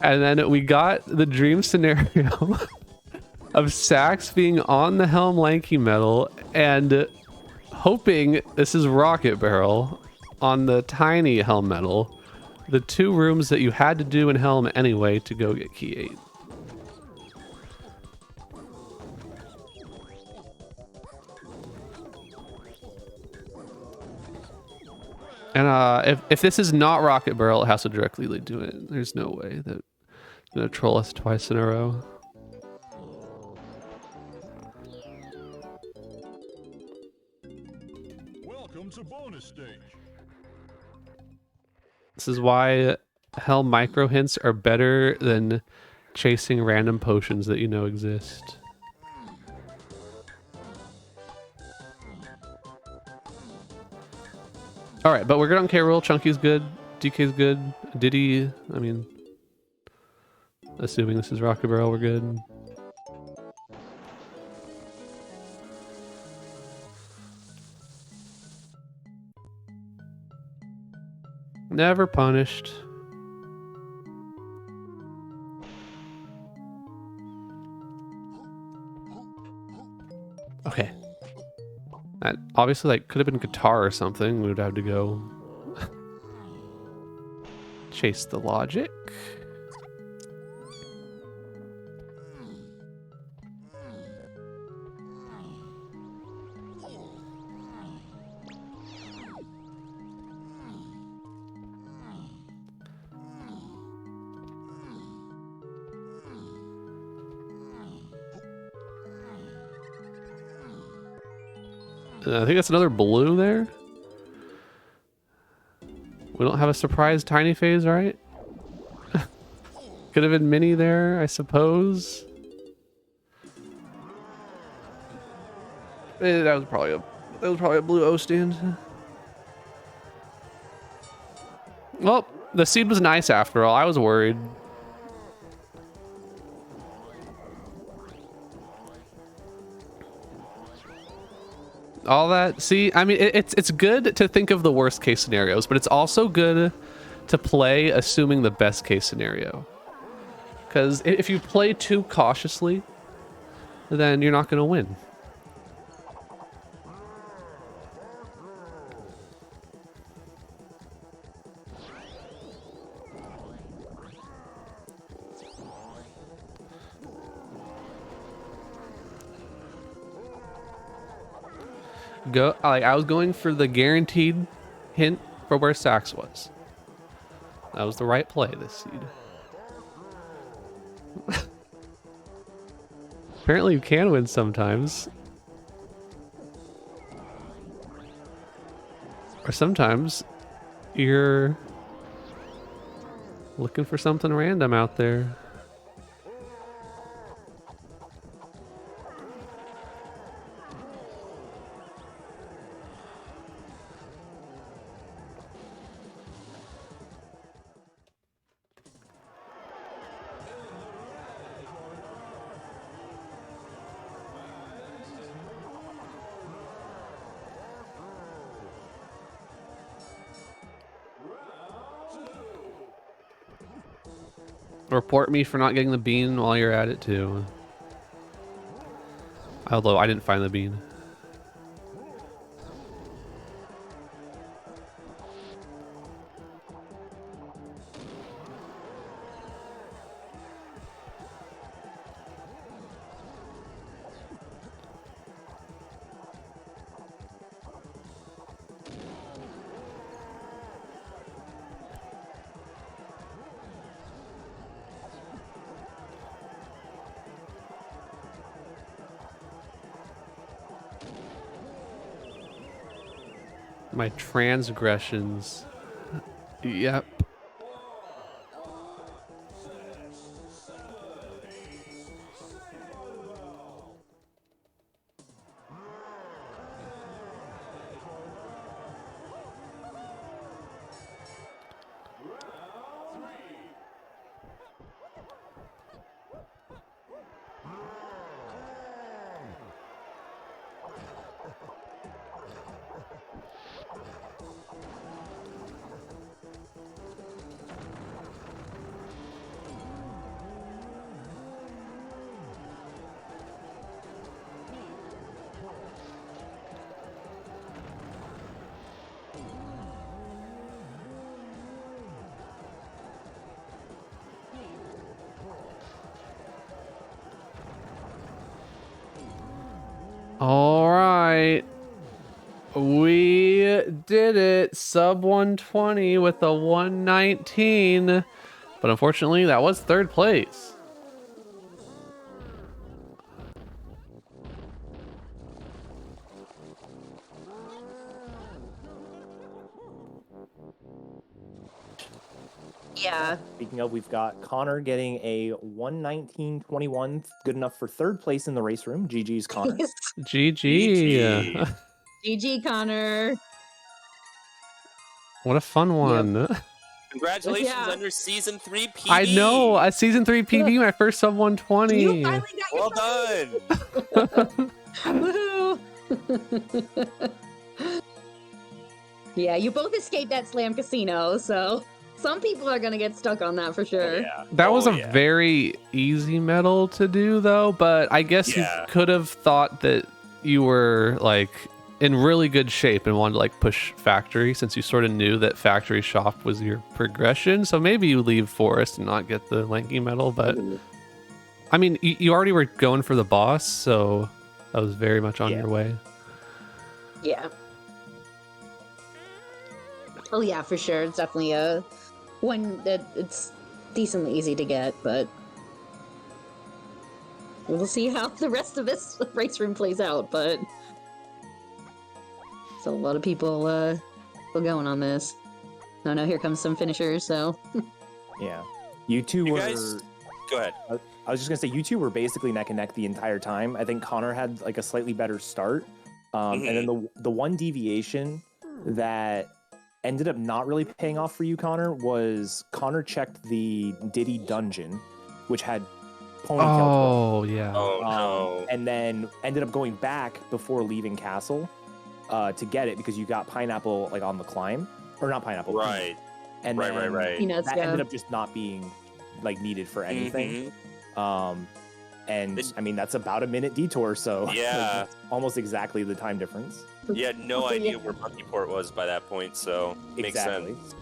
And then we got the dream scenario of Sax being on the Helm Lanky Metal and... hoping this is Rocket Barrel on the tiny Helm Metal, the 2 rooms that you had to do in Helm anyway to go get Key 8. And if this is not Rocket Barrel, it has to directly lead to it. There's no way that it's gonna troll us twice in a row. To bonus stage. This is why Helm micro hints are better than chasing random potions that you know exist. All right, but we're good on K-Rool. Chunky's good. DK's good. Diddy, I mean, assuming this is Rocket Barrel, we're good. Never punished. Okay. That obviously like could have been guitar or something. We would have to go chase the logic. I think that's another blue there. We don't have a surprise tiny phase, right? Could have been mini there, I suppose. That was probably a blue O stand. Well, the seed was nice after all. I was worried. All that. See, I mean, it's good to think of the worst case scenarios, but it's also good to play assuming the best case scenario. Because if you play too cautiously, then you're not going to win. I was going for the guaranteed hint for where Sax was. That was the right play this seed. Apparently you can win sometimes. Or sometimes you're looking for something random out there. Report me for not getting the bean while you're at it too. Although I didn't find the bean. My transgressions. Yep. All right. We did it. Sub 120 with a 119. But unfortunately, that was third place. Yeah. Speaking of, we've got Connor getting a 119.21, good enough for third place in the race room. GG's Connor. GG. GG, Connor. What a fun one. Congratulations Yeah. on your season 3 PB. I know. A season 3 PB, my first sub 120. You finally got your Well done. Woohoo! Yeah, you both escaped that slam casino, so some people are gonna get stuck on that for sure. Oh, yeah. That was Oh, a yeah. very easy medal to do, though. But I guess Yeah. you could have thought that you were like in really good shape and wanted to like push factory, since you sort of knew that factory shop was your progression. So maybe you leave forest and not get the lanky medal. But I mean, you already were going for the boss, so that was very much on your way. Yeah. Oh yeah, for sure. It's definitely a one that it's decently easy to get, but we'll see how the rest of this race room plays out. But so a lot of people still going on this. Oh no, here comes some finishers. So Yeah. You two You were. guys, go ahead. I was just gonna say you two were basically neck and neck the entire time. I think Connor had like a slightly better start, and then the one deviation that ended up not really paying off for you, Connor, was Connor checked the Diddy dungeon, which had ponytail. Oh yeah. Oh, no. And then ended up going back before leaving castle. to get it because you got pineapple like on the climb, or not pineapple. Right. And Right, then right. Peanuts, that yeah. ended up just not being like needed for anything. Mhm. And I mean that's about a minute detour, so Yeah. like, it's almost exactly the time difference. You had no Yeah. idea where Monkey Port was by that point, so makes Exactly. sense.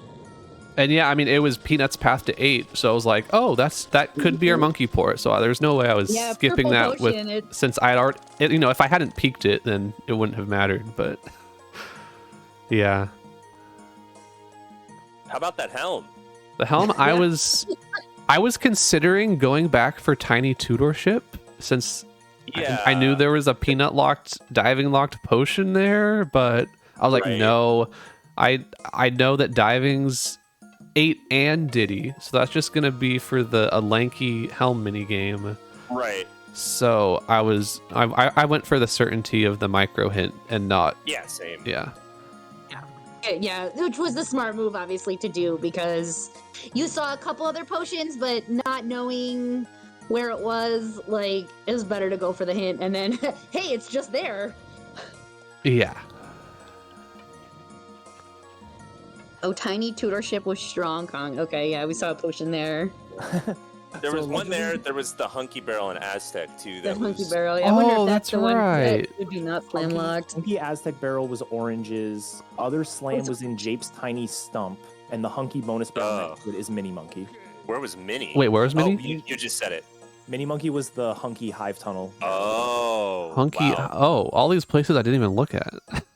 And yeah, I mean, it was Peanut's path to 8, so I was like, oh, that could be our monkey port. So there's no way I was Yeah, skipping purple that with potion, since I'd already, if I hadn't peaked it, then it wouldn't have mattered. But yeah, How about that helm? the helm, I was considering going back for Tiny Tutorship since Yeah. I knew there was a Peanut locked diving locked potion there, but I was like, Right. no, I know that diving's 8 and Diddy, so that's just gonna be for a lanky helm mini game. Right. So I went for the certainty of the micro hint and not Yeah, same. yeah. Yeah, which was the smart move, obviously, to do because you saw a couple other potions, but not knowing where it was, like, it was better to go for the hint. And then, hey, it's just there. Yeah. Oh, Tiny Tutorship was strong, Kong. Okay, yeah, we saw a potion there. There was So, one there. There was the Hunky Barrel and Aztec too. The That Hunky was Barrel. I wonder Oh, if that's that's the one right. that would be not slam locked. Hunky Aztec Barrel was oranges. Other slam What's- was in Jape's Tiny Stump, and the Hunky bonus barrel Oh. next to it is Mini Monkey. Where was Minnie? Wait, where's Oh, Minnie? you just said it. Mini Monkey was the Hunky Hive Tunnel. Oh. Hunky. Wow. Oh, all these places I didn't even look at.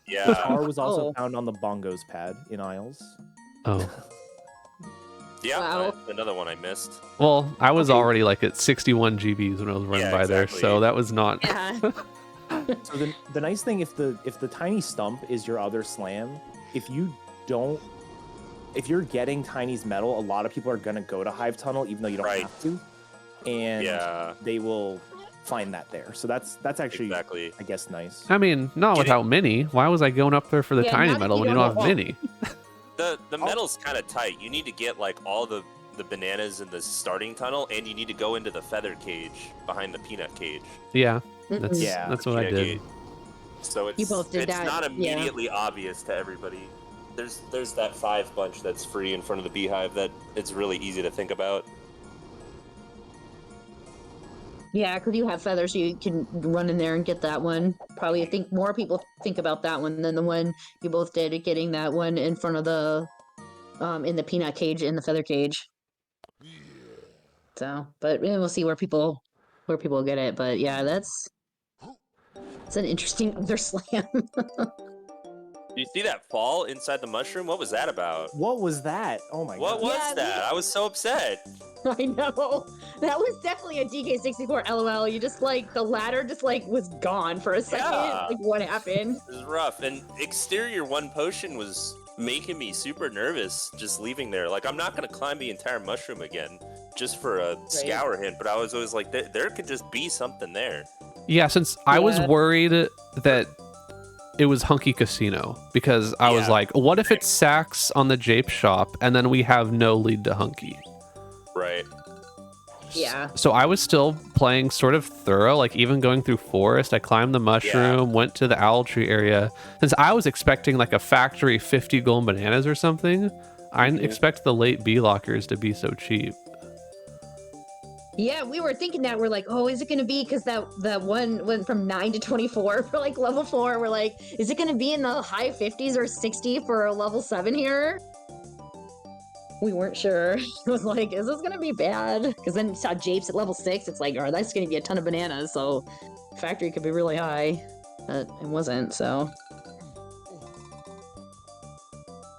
Yeah. Car was also Oh. found on the Bongos pad in Isles. Oh. Yeah. Wow. Another one I missed. Well, I was Okay. already like at 61 GBs when I was running Yeah, by there, exactly. so that was not. Yeah. So the nice thing, if the Tiny Stump is your other slam, if you're getting Tiny's metal, a lot of people are gonna go to Hive Tunnel even though you don't Right. have to, and Yeah. they will find that there. So that's actually Exactly. I guess nice. I mean, not Get it- without Mini. Why was I going up there for the Yeah, tiny not if metal you when you don't don't have know. Mini? The metal's kind of tight. You need to get like all the bananas in the starting tunnel, and you need to go into the feather cage behind the peanut cage. Yeah, that's Yeah. that's what I Peanut did. gate. So it's You both did it's that, not yeah. immediately obvious to everybody. There's that 5 bunch that's free in front of the beehive that it's really easy to think about. Yeah, because you have feathers, so you can run in there and get that one. Probably, I think more people think about that one than the one you both did, getting that one in front of the, in the peanut cage, in the feather cage. So, but we'll see where people get it. But yeah, it's an interesting other slam. You see that fall inside the mushroom? What was that about? What was that? Oh my What god. was Yeah, that? I was so upset. I know. That was definitely a DK64 LOL. You just like, the ladder just like was gone for a second. Yeah. Like, what happened? It was rough. And exterior 1 potion was making me super nervous just leaving there. Like, I'm not going to climb the entire mushroom again just for a scour hint, but I was always like, there could just be something there. Yeah, since I was Yeah. worried that it was Hunky Casino because I was Yeah. like, what if it's Sacks on the Jape shop and then we have no lead to Hunky? Right. Yeah. So I was still playing sort of thorough, like even going through forest. I climbed the mushroom, went to the owl tree area. Since I was expecting like a factory 50 golden bananas or something, I didn't expect the late bee lockers to be so cheap. Yeah, we were thinking that. We're like, oh, is it going to be? Because that one went from 9 to 24 for like level 4. We're like, is it going to be in the high 50s or 60 for a level 7 here? We weren't sure. It was like, is this going to be bad? Because then saw Japes at level 6. It's like, oh, that's going to be a ton of bananas. So factory could be really high. But it wasn't, so.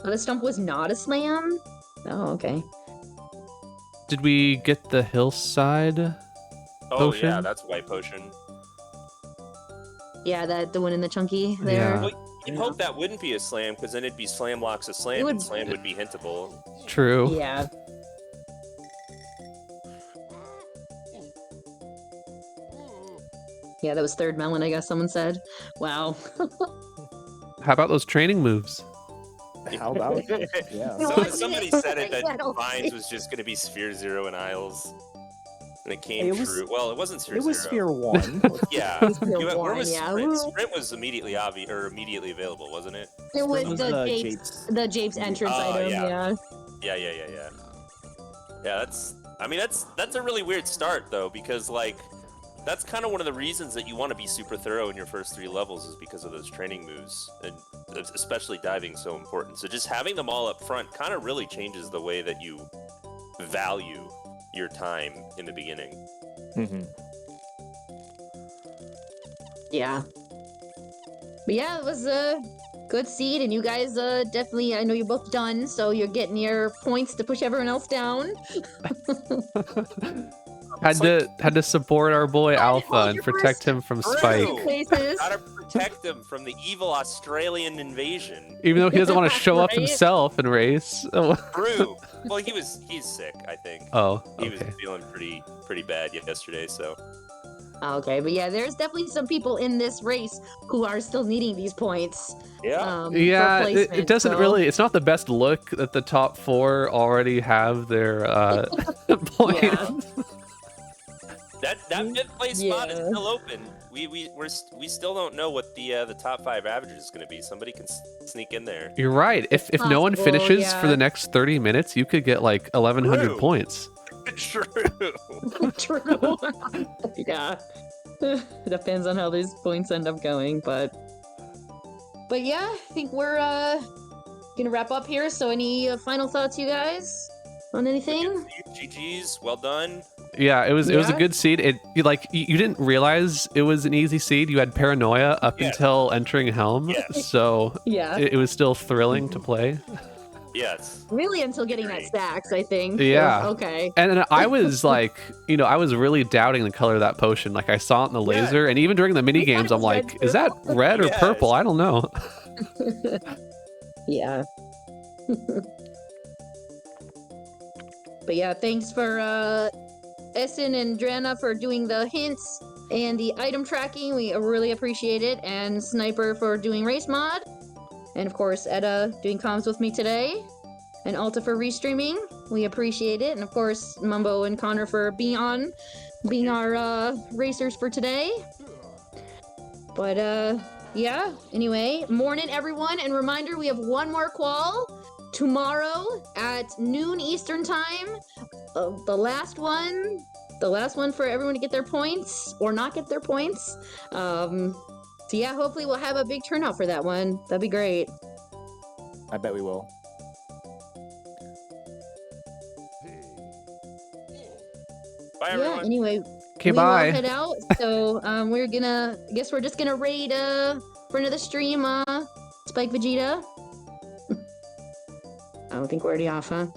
Oh, the stump was not a slam? Oh, okay. Did we get the hillside? Oh, Potion? yeah, that's white potion. Yeah, the one in the chunky there. Yeah. Well, you'd hope that wouldn't be a slam, because then it'd be slam locks a slam, It would- and slam would be hintable. True. Yeah. Yeah, that was third melon, I guess someone said. Wow. How about those training moves? How about it? Yeah. No, So, I somebody didn't. said it I that don't Vines see. was just going to be Sphere Zero and Isles. And it came It was- true. Well, it wasn't Sphere It was 0. Sphere 1. Yeah. Sphere You went- where 1, was yeah. Sprint? Woo. Sprint was immediately obvious or immediately available, wasn't it? It was was the the Japes, Japes. entrance Oh, item, yeah. yeah. Yeah. Yeah, that's. I mean, that's a really weird start though, because like, that's kind of one of the reasons that you want to be super thorough in your first 3 levels is because of those training moves, and especially diving so important. So just having them all up front kind of really changes the way that you value your time in the beginning. Mm-hmm. Yeah. But yeah, it was a good seed, and you guys definitely, I know you're both done, so you're getting your points to push everyone else down. Had to support our boy Alpha hold and your protect first him from True. Spike. Places. Gotta protect them from the evil Australian invasion. Even though he doesn't want to show up Right? himself and race. True. Well, he's sick, I think. Oh, He was okay. feeling pretty bad yesterday, so. Okay, but yeah, there's definitely some people in this race who are still needing these points. Yeah. For Yeah, placement, it doesn't so- really. It's not the best look that the top 4 already have their points. Yeah. That 5th place spot is Yeah. still open. We still don't know what the top 5 average is going to be. Somebody can sneak in there. You're right. If no one Possible, finishes for yeah. the next 30 minutes, you could get like 1,100 True. points. True. True. Yeah. Depends on how these points end up going, but yeah, I think we're gonna wrap up here. So any final thoughts, you guys, on anything? GG's, well done. Yeah, it was a Yeah? good seed. You didn't realize it was an easy seed. You had paranoia up Yeah. until entering Helm, Yes. so Yeah. it was still thrilling to play. Yes. Really until getting that Great. stacks, I think. Yeah. Okay. And then I was like, I was really doubting the color of that potion. Like I saw it in the Yeah. laser, and even during the mini I thought games, it I'm was red like, is that red or Yes. purple? I don't know. Yeah. But yeah, thanks for Essen and Drana for doing the hints and the item tracking. We really appreciate it. And Sniper for doing race mod. And of course, Etta doing comms with me today. And Alta for restreaming. We appreciate it. And of course, Mumbo and Connor for being our racers for today. But yeah, anyway, morning everyone, and reminder, we have one more qual tomorrow at noon Eastern time. The last one for everyone to get their points or not get their points. So yeah, hopefully we'll have a big turnout for that one. That'd be great. I bet we will. Bye, Yeah, everyone. anyway, Okay, we bye. will head out. So I guess we're just gonna raid for another stream Spike Vegeta. I don't think we're already off, huh?